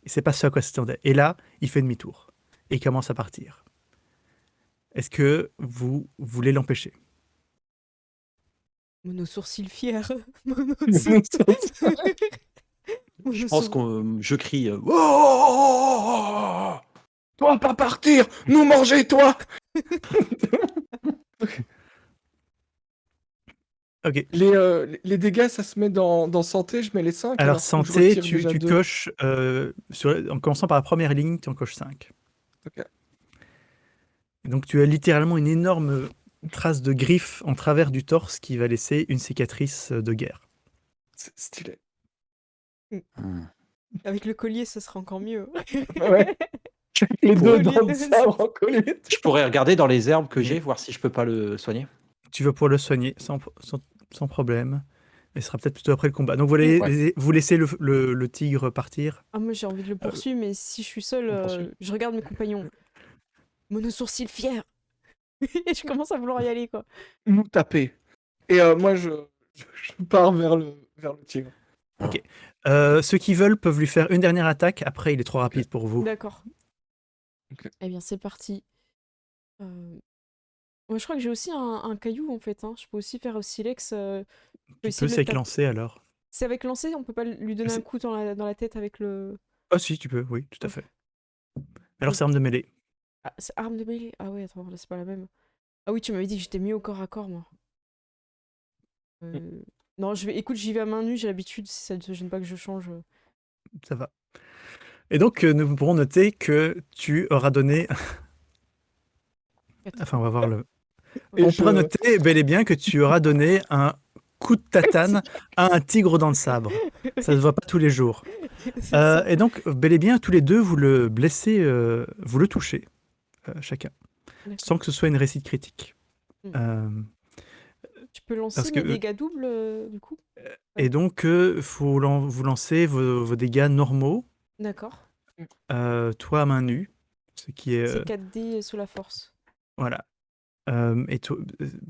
C'est pas ce à quoi il s'attendait. Et là, il fait demi-tour et il commence à partir. Est-ce que vous voulez l'empêcher? Mono sourcil fier. Je pense que je crie Oh Toi, pas partir. Nous manger, toi. Ok. Les dégâts, ça se met dans santé. Je mets les 5. Alors, je santé, retire tu déjà 2. coches, en commençant par la première ligne, tu en coches 5. Ok. Donc, tu as littéralement une énorme trace de griffe en travers du torse qui va laisser une cicatrice de guerre. C'est stylé. Avec le collier, ce sera encore mieux. Ouais. Les Pour- deux les dents de deux, sabre en collier. Je pourrais regarder dans les herbes que j'ai, voir si je peux pas le soigner. Tu vas pouvoir le soigner sans problème. Et ce sera peut-être plutôt après le combat. Donc, vous laissez le tigre partir. Ah, moi j'ai envie de le poursuivre, mais si je suis seule, on poursuit. je regarde mes compagnons. Mono sourcil fier. Et je commence à vouloir y aller, quoi. Nous taper. Et moi, je pars vers le tigre. Ok. Ceux qui veulent peuvent lui faire une dernière attaque. Après, il est trop rapide pour vous. D'accord. Ok. Eh bien, c'est parti. Moi, je crois que j'ai aussi un caillou, en fait. Hein. Je peux aussi faire au silex. Je Tu essayer peux de le taper. s'éclancer alors. C'est avec lancer, on peut pas lui donner un C'est- coup dans la tête avec le... Ah si, tu peux, oui, tout à Ok. fait. Alors, c'est arme de mêlée. Ah, c'est arme de mêlée. Ah ouais, attends, là, c'est pas la même. Ah oui, tu m'avais dit que j'étais mieux au corps à corps, moi. Non, écoute, j'y vais à main nue, j'ai l'habitude, si ça ne te gêne pas que je change. Ça va. Et donc, nous pourrons noter que tu auras donné... Enfin, on va voir le... Et On je- pourra noter bel et bien que tu auras donné un coup de tatane à un tigre dans le sabre. Ça ne se voit pas tous les jours. C'est ça. Et donc, bel et bien, tous les deux, vous le blessez, vous le touchez, chacun, D'accord. sans que ce soit une réussite critique. Mm. Tu peux parce lancer que- mes dégâts doubles, du coup? Et donc, vous lancez vos dégâts normaux, D'accord. toi à main nue, ce qui est... C'est 4D sous la force. Voilà.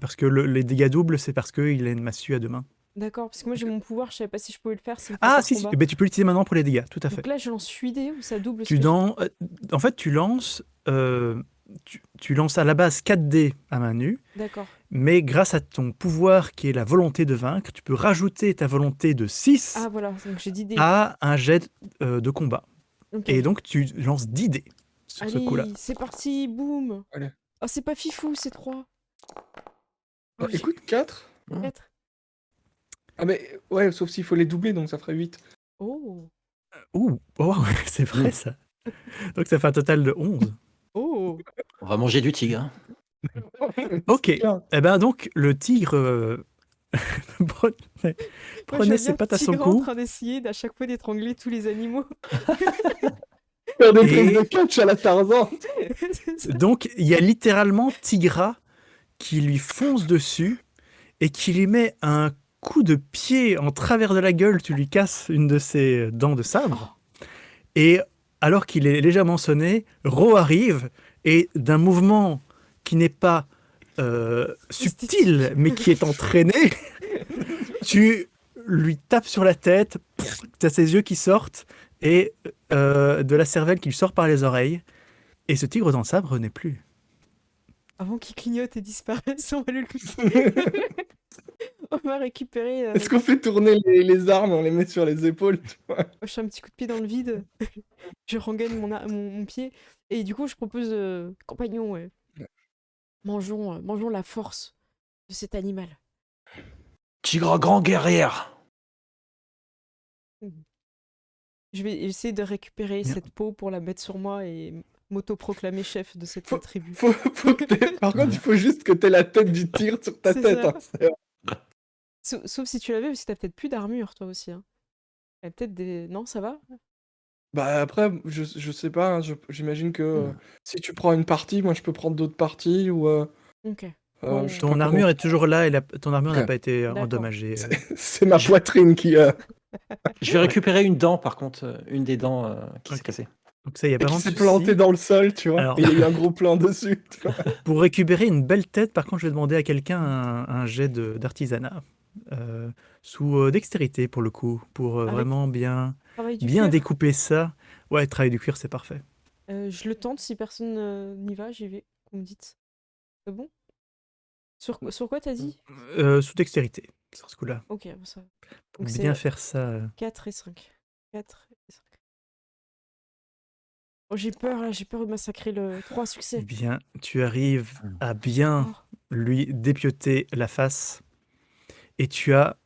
Parce que les dégâts doubles, c'est parce qu'il a une massue à deux mains. D'accord, parce que moi j'ai mon pouvoir, je savais pas si je pouvais le faire. s'il me fait Ah, par si, combat. ben, tu peux l'utiliser maintenant pour les dégâts, tout à fait. Donc là, je lance 8 dés ou ça double ce Tu que en fait, tu lances, tu lances à la base 4 dés à main nue, D'accord. mais grâce à ton pouvoir qui est la volonté de vaincre, tu peux rajouter ta volonté de 6 Ah voilà, donc j'ai 10 dés. à un jet de combat. Ok. Et donc, tu lances 10 dés sur ce coup-là. Allez, c'est parti, boum. Allez. Oh, c'est pas fifou, c'est 3. Oh, écoute, 4. 4. Ah mais ouais, sauf s'il faut les doubler, donc ça ferait 8. Oh. Ouh, oh, c'est vrai ça. Donc, ça fait un total de 11. Oh. On va manger du tigre. Hein. Ok. C'est clair. Eh ben donc, le tigre prenait ses pattes à son en cou. train d'essayer à chaque fois d'étrangler tous les animaux. Faire des Et- prises de catch à la Tarzan. C'est ça. Donc, il y a littéralement Tigra qui lui fonce dessus et qui lui met un coup de pied en travers de la gueule. Tu lui casses une de ses dents de sabre. Et alors qu'il est légèrement sonné, Ro arrive et d'un mouvement qui n'est pas subtil, mais qui est entraîné, tu lui tapes sur la tête, tu as ses yeux qui sortent et de la cervelle qui lui sort par les oreilles. Et ce tigre dans le sabre n'est plus. Avant qu'il clignote et disparaisse, on va le looter. On va récupérer. Est-ce qu'on fait tourner les armes, on les met sur les épaules, tu vois? Je fais un petit coup de pied dans le vide. Je rengaine mon pied. Et du coup, je propose, compagnon, mangeons la force de cet animal. Tigre grand guerrière. Je vais essayer de récupérer Bien. cette peau pour la mettre sur moi et m'auto-proclamer chef de cette tribu. Faut que Par contre, il faut juste que t'aies la tête du tigre sur ta C'est tête. ça. Hein. C'est- Sauf si tu l'avais, parce que t'as peut-être plus d'armure, toi aussi. Hein. T'as peut-être des... Non, ça va? Bah après, je sais pas, hein, j'imagine que si tu prends une partie, moi je peux prendre d'autres parties ou Ok. je sais pas Ton comment- armure est toujours là et ton armure n'a Ok. pas été D'accord. endommagée. C'est ma poitrine qui Je vais récupérer une dent, par contre, une des dents qui s'est Ok. cassée. Donc ça, il n'y a pas qui vraiment de s'est plantée souci. dans le sol, tu vois. Alors- Et il y a eu un gros plan dessus. Tu vois. Pour récupérer une belle tête, par contre, je vais demander à quelqu'un un jet d'artisanat. Sous dextérité, pour le coup. Pour Avec vraiment bien Travail du bien cuir. découper ça. Ouais, travail du cuir, c'est parfait. Je le tente, si personne n'y va, j'y vais. Vous me dites. C'est bon? Sur quoi t'as dit? Sous dextérité, sur ce coup-là. Ok, bon, ça. Pour Donc bien c'est faire ça. 4 et 5. 4 et 5. Oh, j'ai peur, là, j'ai peur de massacrer le 3 succès. Bien, tu arrives à bien Oh. lui dépioter la face. Et tu as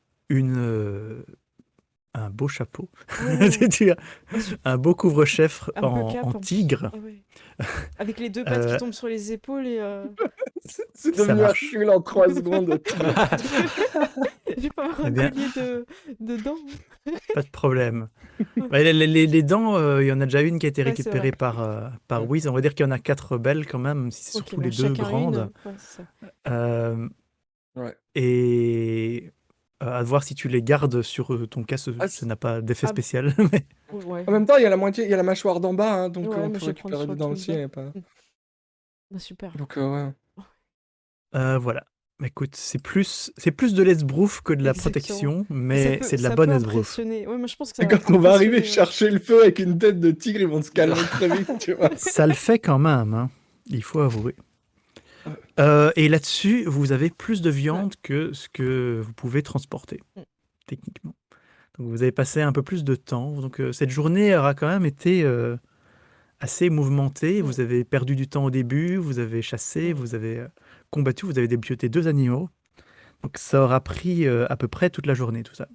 un beau chapeau. Ouais. Tu as Oh, super. un beau couvre-chef Un peu en cap, en plus. tigre. Ah ouais. Avec les deux pattes qui Euh, tombent sur les épaules et... C'est Ça devenu marche. Hercule en 3 secondes. Je vais pas avoir Eh un bien. collier de dents. Pas de problème. Bah, les dents, il y en a déjà une qui a été Ouais, c'est récupérée vrai. par Ouais. Wiz. On va dire qu'il y en a 4 belles quand même, même si c'est Ok, surtout bah, les deux chacun grandes. une. Ouais, c'est ça. Euh, Ouais. et à voir si tu les gardes sur ton cas, ça n'a pas d'effet Ah, spécial. mais- Ouais. En même temps, il y a la moitié, il y a la mâchoire d'en bas, hein, donc Ouais, on mais peut je vais prendre récupérer sur le dedans truc aussi. bas. y a pas... Bah, super. Donc ouais. Voilà. Bah, écoute, c'est plus de l'esbrouf que de la Exactement. protection, Ça mais peut- c'est de la ça bonne peut esbrouf. impressionner. Ouais, moi je pense que ça Et va quand on va arriver impressionner, ouais. chercher le feu avec une tête de tigre, ils vont se calmer très vite, tu vois. Ça le fait quand même, hein, il faut avouer. Et là-dessus, vous avez plus de viande que ce que vous pouvez transporter, techniquement. Donc vous avez passé un peu plus de temps. Donc cette journée aura quand même été assez mouvementée. Vous avez perdu du temps au début, vous avez chassé, vous avez combattu, vous avez dépioté 2 animaux. Donc ça aura pris à peu près toute la journée, tout ça.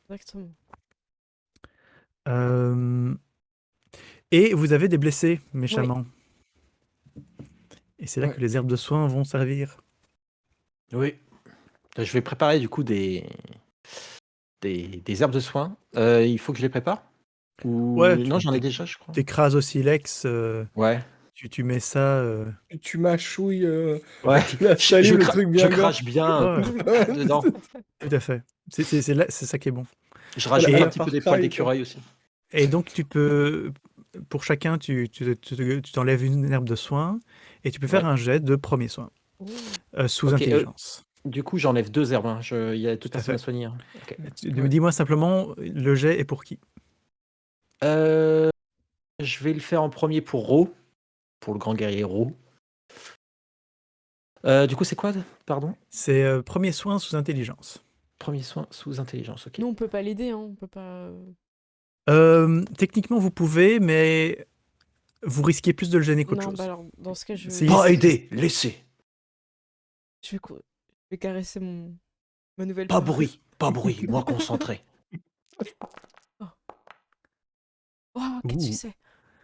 Exactement. Et vous avez des blessés méchamment. Et c'est là que les herbes de soin vont servir. Oui. Je vais préparer du coup des herbes de soin. Il faut que je les prépare Ou... Ouais, Non, tu j'en ai déjà, je crois. t'écrases au silex, Ouais. tu mets ça. Tu mâchouilles Ouais. avec la salive, le truc bien je crache bien Ouais. dedans. Tout à fait. C'est ça qui est bon. Je rajoute À la un petit peu des Far poils Cry, d'écureuil aussi. Et donc, tu peux, pour chacun, tu t'enlèves une herbe de soin et tu peux faire Ouais. un jet de premier soin Oh. sous Ok, intelligence. Du coup, j'enlève 2 herbes. Hein. Il y a toute Tout à personne à fait. soigner. Hein. Ok. Dis-moi simplement, le jet est pour qui? Je vais le faire en premier pour Ro, pour le grand guerrier Ro. Du coup, c'est quoi, pardon? C'est premier soin sous intelligence. Premier soin sous intelligence, ok. Nous, on peut pas l'aider, hein. On peut pas. Techniquement, vous pouvez, mais vous risquez plus de le gêner qu'autre Non, chose. bah alors, dans ce cas, je C'est- Pas aider, laissez. je vais caresser ma nouvelle Pas parure. bruit, moi concentré. Oh, quel Ouh. succès.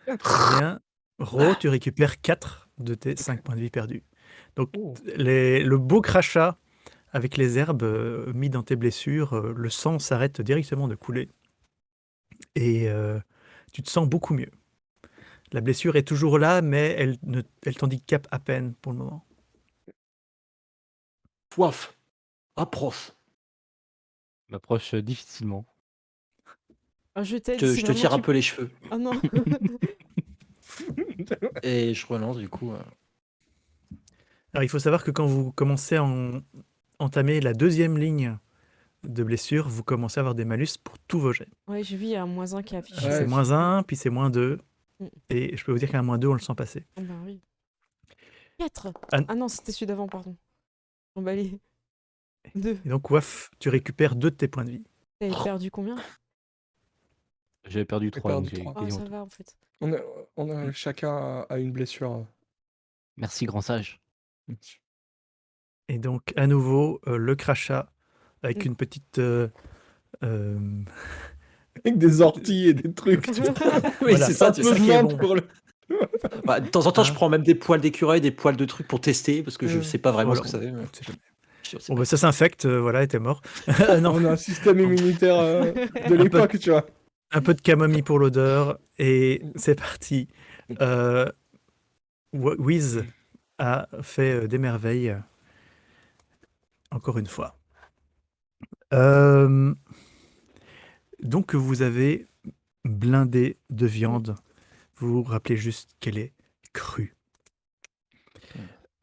Bien. Ro, tu récupères 4 de tes 5 points de vie perdus. Donc, le beau crachat avec les herbes mis dans tes blessures, le sang s'arrête directement de couler. Et tu te sens beaucoup mieux. La blessure est toujours là, mais elle t'handicape à peine pour le moment. Soif. Approche. M'approche difficilement. Ah, je t'aide. Je si te vraiment tire un tu- peu les cheveux. Ah non. Et je relance du coup. Alors, il faut savoir que quand vous commencez à entamer la deuxième ligne de blessure, vous commencez à avoir des malus pour tous vos jets. Ouais, j'ai vu, il y a un -1 qui est affiché. Ouais, C'est -1, puis c'est -2. Mm. Et je peux vous dire qu'un -2, on le sent passer. Ah bah oui. 4. Ah. Ah non, c'était celui d'avant, pardon. Bon bah allez. 2. Et donc, Waf, tu récupères 2 de tes points de vie. T'avais perdu combien? J'avais perdu J'ai 3, donc perdu j'ai trois. Ah, quasiment ça tout. va en fait. On a chacun a une blessure. Merci, grand sage. Et donc, à nouveau, le crachat avec Mm. une petite. Avec des orties et des trucs. tu vois. Oui, Voilà. c'est ça. Un Tu peu sais. qui est viande bon. pour le. Bah, de temps en temps, je Hein prends même des poils d'écureuil, des poils de trucs pour tester, parce que je sais pas vraiment Voilà, ce que ça fait. on sait jamais. Je sais Bon, pas. bah, ça s'infecte, voilà, et t'es mort. Non, On a un système immunitaire de l'époque, tu vois. un peu de camomille pour l'odeur, et c'est parti. Wiz a fait des merveilles, encore une fois. Donc, vous avez blindé de viande. Vous vous rappelez juste qu'elle est crue.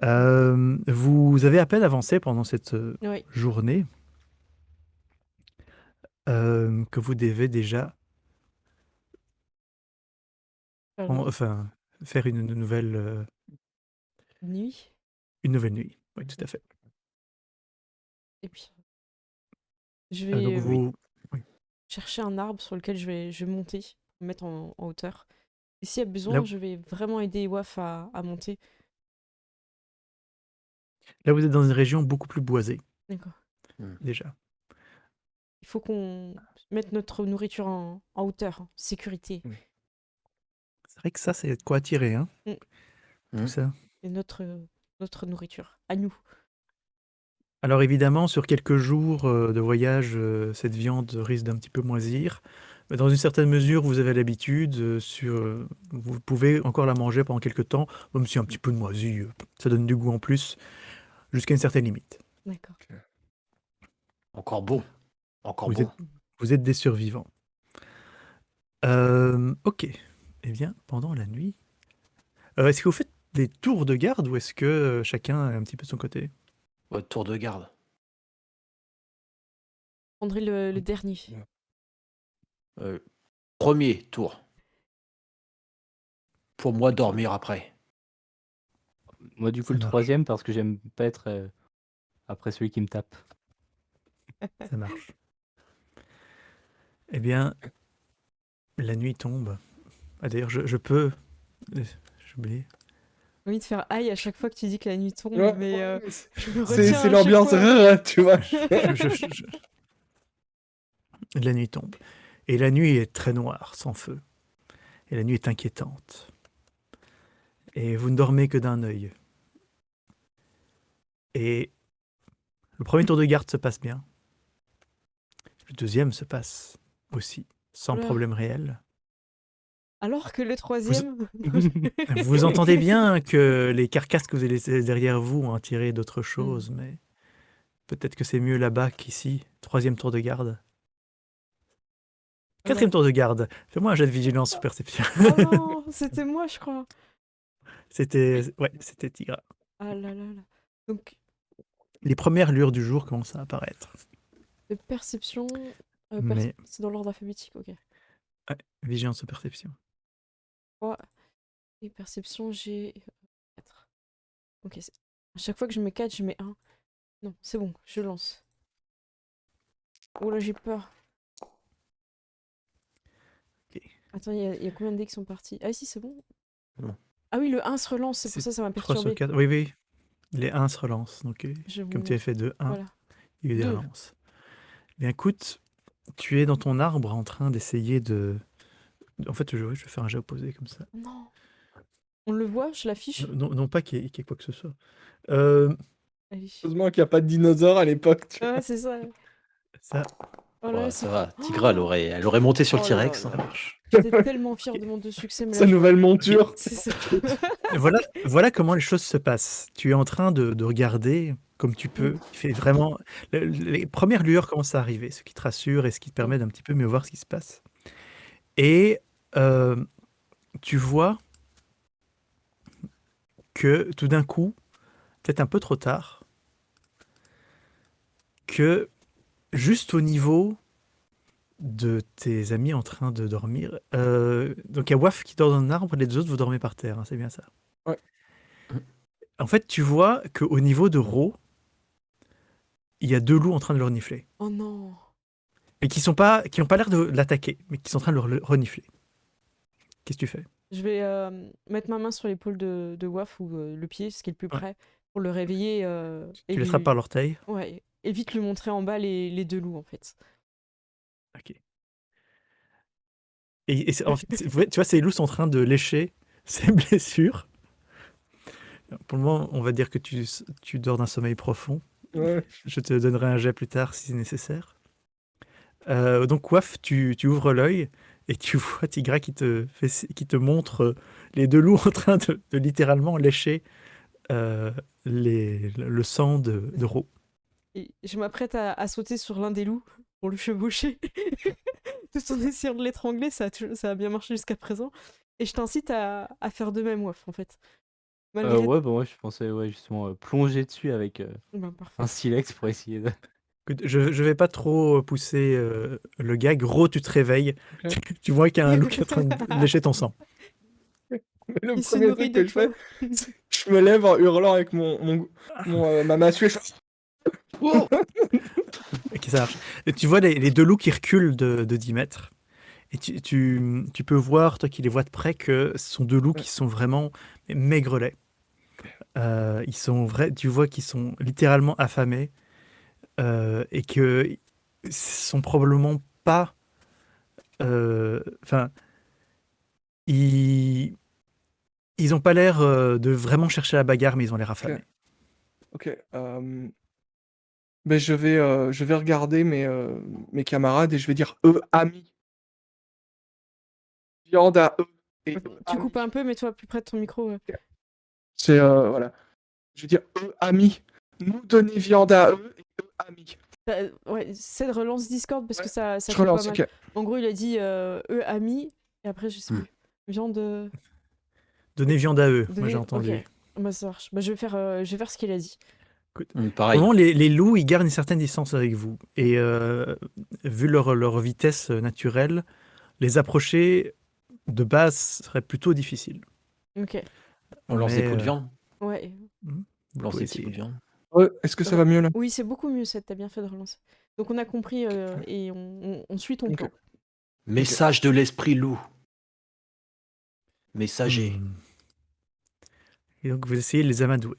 Vous avez à peine avancé pendant cette Oui. journée que vous devez déjà enfin, faire une nouvelle Nuit. nuit. Oui, tout à fait. Et puis, je Donc vais vous... chercher un arbre sur lequel je vais monter, me mettre en hauteur. Et s'il y a besoin, Là- je vais vraiment aider Waf à monter. Là, vous êtes dans une région beaucoup plus boisée, D'accord. déjà. Il faut qu'on mette notre nourriture en hauteur, en sécurité. C'est vrai que ça, c'est de quoi attirer, hein, Mm. tout ça. Et notre nourriture, à nous. Alors évidemment, sur quelques jours de voyage, cette viande risque d'un petit peu moisir. Mais dans une certaine mesure, vous avez l'habitude, vous pouvez encore la manger pendant quelques temps, même si un petit peu de moisi, ça donne du goût en plus, jusqu'à une certaine limite. D'accord. Encore bon. Encore Vous bon. êtes, vous êtes des survivants. Ok. Eh bien, pendant la nuit, est-ce que vous faites des tours de garde ou est-ce que chacun est un petit peu de son côté? Votre tour de garde. Je prendrai le dernier. Premier tour. Pour moi, dormir après. Moi, du coup, Ça le marche. troisième, parce que j'aime pas être après celui qui me tape. Ça marche. Eh bien, la nuit tombe. Ah, d'ailleurs, je peux... J'ai oublié. J'ai envie de faire aïe à chaque fois que tu dis que la nuit tombe, Ouais, mais ouais, je me retiens à c'est chaque l'ambiance, fois. tu vois. La nuit tombe. Et la nuit est très noire, sans feu. Et la nuit est inquiétante. Et vous ne dormez que d'un œil. Et le premier tour de garde se passe bien. Le deuxième se passe aussi, sans Oula. problème réel. Alors que le troisième... Vous entendez bien que les carcasses que vous avez laissées derrière vous ont attiré d'autres choses, mais peut-être que c'est mieux là-bas qu'ici. Troisième tour de garde. Quatrième tour de garde. Fais-moi un jet de vigilance ou perception. Oh non, c'était moi, je crois. C'était Tigra. Ah là là là. Donc, Les premières lueurs du jour commencent à apparaître. de perception... Mais- C'est dans l'ordre alphabétique, ok. Vigilance ou perception. Et perception, j'ai 4. Ok, à chaque fois que je mets 4, je mets 1. Non, c'est bon, je lance. Oh là, j'ai peur. Ok. Attends, il y a combien de dés qui sont partis? Ah si, c'est bon. Non. Ah oui, le 1 se relance, c'est pour C'est ça m'a 3 sur perturbé. 4. Oui, oui. Les 1 se relancent. Donc, Je vous comme tu as montre. fait 2, 1, Voilà. il y a eu des Deux. relances. Bien, écoute, tu es dans ton arbre en train d'essayer de... En fait, je vais faire un jet opposé comme ça. Non. On le voit, je l'affiche. Non pas qu'il y ait quoi que ce soit. Allez. Heureusement qu'il n'y a pas de dinosaures à l'époque. Tu vois. Ouais, c'est ça. Ça, Oh là, Ouais, c'est... ça va. Tigra, elle aurait monté sur le Oh là T-Rex. là hein. là. marche. J'étais tellement fière de mon 2 succès, mais là, Sa nouvelle monture. C'est ça. Voilà comment les choses se passent. Tu es en train de regarder comme tu peux. Il fait vraiment... Les premières lueurs commencent à arriver, ce qui te rassure et ce qui te permet d'un petit peu mieux voir ce qui se passe. Et tu vois que tout d'un coup, peut-être un peu trop tard, que juste au niveau de tes amis en train de dormir. Donc il y a Waf qui dort dans un arbre, les deux autres, vous dormez par terre, hein, c'est bien ça. Ouais. En fait, tu vois qu'au niveau de Ro, il y a deux loups en train de le renifler. Oh non. Et qui n'ont pas l'air de l'attaquer, mais qui sont en train de le renifler. Qu'est-ce que tu fais? Je vais mettre ma main sur l'épaule de Waf ou le pied, ce qui est le plus Ouais. près, pour le réveiller et Tu l'attrapes par l'orteil. Ouais, et vite lui montrer en bas les deux loups en fait. Ok. En fait, tu vois, ces loups sont en train de lécher ses blessures. Pour le moment, on va dire que tu dors d'un sommeil profond. Ouais. Je te donnerai un jet plus tard si c'est nécessaire. Donc, Waf, tu ouvres l'œil et tu vois Tigra qui te montre les deux loups en train de littéralement lécher le sang de Ro. Et je m'apprête à sauter sur l'un des loups pour le chevaucher. Tout en essayant de l'étrangler, ça a bien marché jusqu'à présent. Et je t'incite à faire de même, Waf, en fait. Malgré... Ouais, bah moi je pensais justement plonger dessus avec Ben, parfait. un silex pour essayer de. Écoute, je vais pas trop pousser le gag. Gros, tu te réveilles. Ok. Tu vois qu'il y a un loup qui est en train de lécher ton sang. Mais le Il se premier nourrit truc de que je toi. fais, c'est que je me lève en hurlant avec ma massue. Je fais, Oh Ok, ça marche. Et tu vois les deux loups qui reculent de 10 mètres. Et tu peux voir, toi qui les vois de près, que ce sont deux loups qui sont vraiment maigrelets. Tu vois qu'ils sont littéralement affamés et que sont probablement pas. Enfin, ils ont pas l'air de vraiment chercher la bagarre, mais ils ont l'air affamés. Ok. Ben, je vais regarder mes camarades et je vais dire amis. Viande à eux. Et Tu amis. coupes un peu, mets-toi plus près de ton micro. C'est voilà. Je vais dire amis. Nous donner viande à eux et amis. Ouais, c'est de relance Discord parce que Ouais, ça Je coupe pas relance, mal. ok. En gros, il a dit amis, et après, je sais plus. Viande. Donner viande à eux, moi Donner- j'ai entendu. Ok, bah, ça marche. Bah, je vais faire ce qu'il a dit. Écoute, Pour Pareil. le moment, les loups, ils gardent une certaine distance avec vous. Et vu leur vitesse naturelle, les approcher de base serait plutôt difficile. Ok, On lance des Mais, coups de viande. ouais. vous On lance pouvez des petits coups de essayer. viande. Ouais, est-ce que ça va mieux là? Oui, c'est beaucoup mieux, ça, t'as bien fait de relancer. Donc, on a compris et on suit ton Ok. plan. Message de l'esprit loup. Messager. Hmm. Et donc, vous essayez de les amadouer.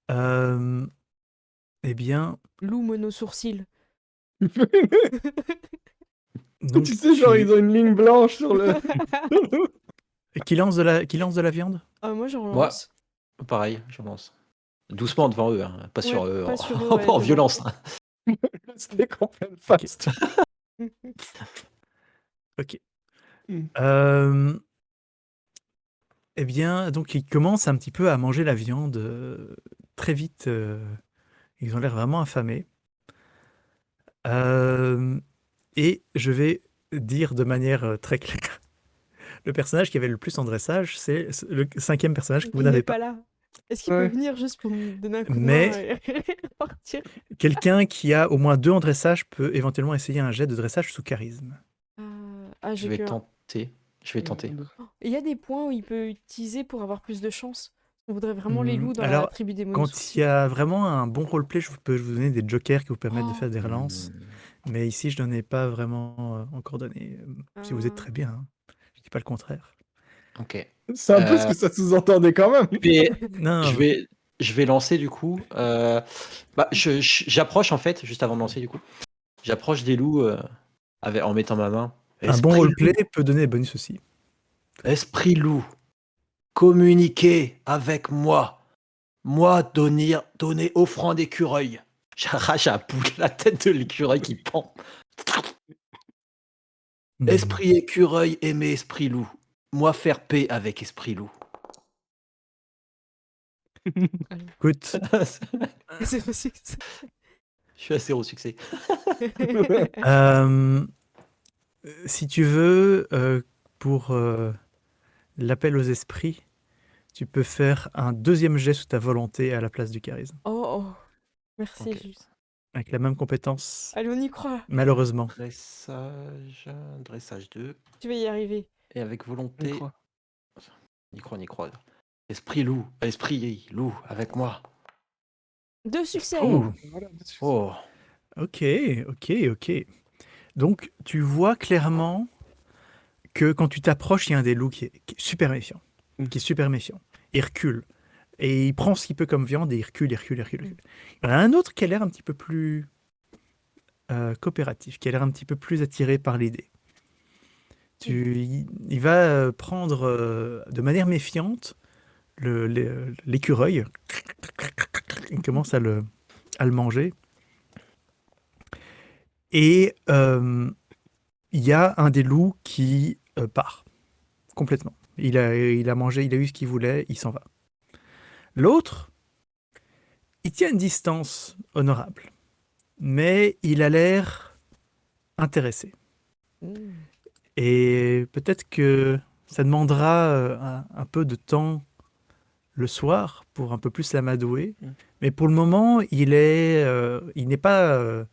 Mm. Eh bien, Loup mono-sourcil. donc, Tu sais, genre, ils ont une ligne blanche sur le. Qui lance de la viande? Moi, je relance. Pareil, je lance. Doucement devant eux, hein. Pas sur Ouais, eux, pas en, sur eux, en ouais, devant. violence. hein. Le steak en pleine face. Ok. Mm. Eh bien, donc ils commencent un petit peu à manger la viande très vite. Ils ont l'air vraiment affamés. Et je vais dire de manière très claire, le personnage qui avait le plus en dressage, c'est le 5e personnage que vous Il n'avez n'est pas. pas là. Est-ce qu'il Ouais. peut venir juste pour me donner un coup de Mais- main et repartir? Quelqu'un qui a au moins 2 en dressage peut éventuellement essayer un jet de dressage sous charisme. Je j'ai vais que un. tenter. Je vais tenter. Il y a des points où il peut utiliser pour avoir plus de chance. On voudrait vraiment les loups dans la Alors, tribu des Quand monosourcils. il y a vraiment un bon roleplay, je peux vous donner des jokers qui vous permettent de Oh. faire des relances. Mais ici, je n'en ai pas vraiment encore donné. Si vous êtes très bien, hein. Je dis pas le contraire. Ok. C'est un peu ce que ça sous-entendait quand même. Non, Je vais lancer du coup. J'approche en fait, juste avant de lancer du coup. J'approche des loups en mettant ma main. un bon roleplay peut donner des bonus aussi. Esprit loup, communiquez avec moi. Moi, donner offrande d'écureuil. J'arrache la tête de l'écureuil qui pend. Esprit écureuil, aimer esprit loup. Moi, faire paix avec esprit loup. Écoute, C'est aussi que ça. Je suis assez au succès. si tu veux, pour l'appel aux esprits, tu peux faire un 2e jet sous ta volonté à la place du charisme. Oh, merci, Ok. juste. avec la même compétence, Allez, on y croit. malheureusement. Dressage 2. Tu vas y arriver. Et avec On volonté. croit. On y croit. Esprit loup, avec moi. 2 succès. Oh, Voilà. Oh, ok, ok. Donc, tu vois clairement que quand tu t'approches, il y a un des loups qui est super méfiant. Il recule. Et il prend ce qu'il peut comme viande et il recule. Il y en a un autre qui a l'air un petit peu plus coopératif, qui a l'air un petit peu plus attiré par l'idée. Il va prendre de manière méfiante l'écureuil. Il commence à le manger. Et il y a un des loups qui part complètement. Il a mangé, il a eu ce qu'il voulait, il s'en va. L'autre, il tient une distance honorable, mais il a l'air intéressé. Mmh. Et peut-être que ça demandera un peu de temps le soir pour un peu plus l'amadouer. Mais pour le moment, il n'est pas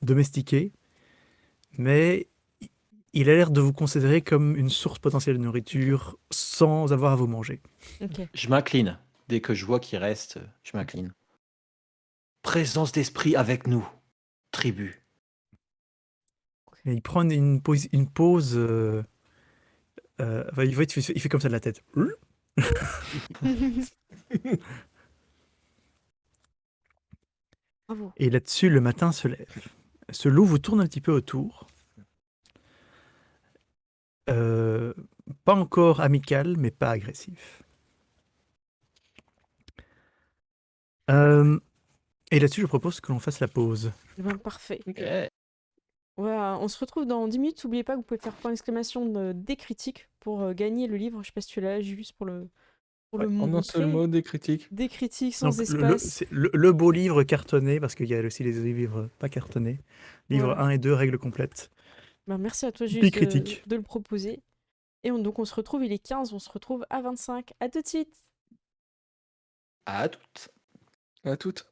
domestiqué, mais il a l'air de vous considérer comme une source potentielle de nourriture sans avoir à vous manger. Ok. je m'incline. Dès que je vois qu'il reste, je m'incline. Présence d'esprit avec nous, tribu. Et il prend une pause. Enfin, il fait comme ça de la tête. Bravo. Et là-dessus, le matin se lève. Ce loup vous tourne un petit peu autour. Pas encore amical, mais pas agressif. Et là-dessus, je propose que l'on fasse la pause. Eh ben, parfait. Eh, Voilà, on se retrouve dans 10 minutes. N'oubliez pas que vous pouvez faire point d'exclamation des critiques pour gagner le livre. Je sais pas si tu l'as, juste pour le Ouais, en montrer. un seul mot, des critiques. Des critiques sans Donc, espace. c'est le beau livre cartonné, parce qu'il y a aussi les livres pas cartonnés. Livre Voilà. 1 et 2, règles complètes. Ben, merci à toi, Des juste critiques. de le proposer. Et donc, on se retrouve, il est 15, on se retrouve à 25. À tout de suite. à toutes. À toutes.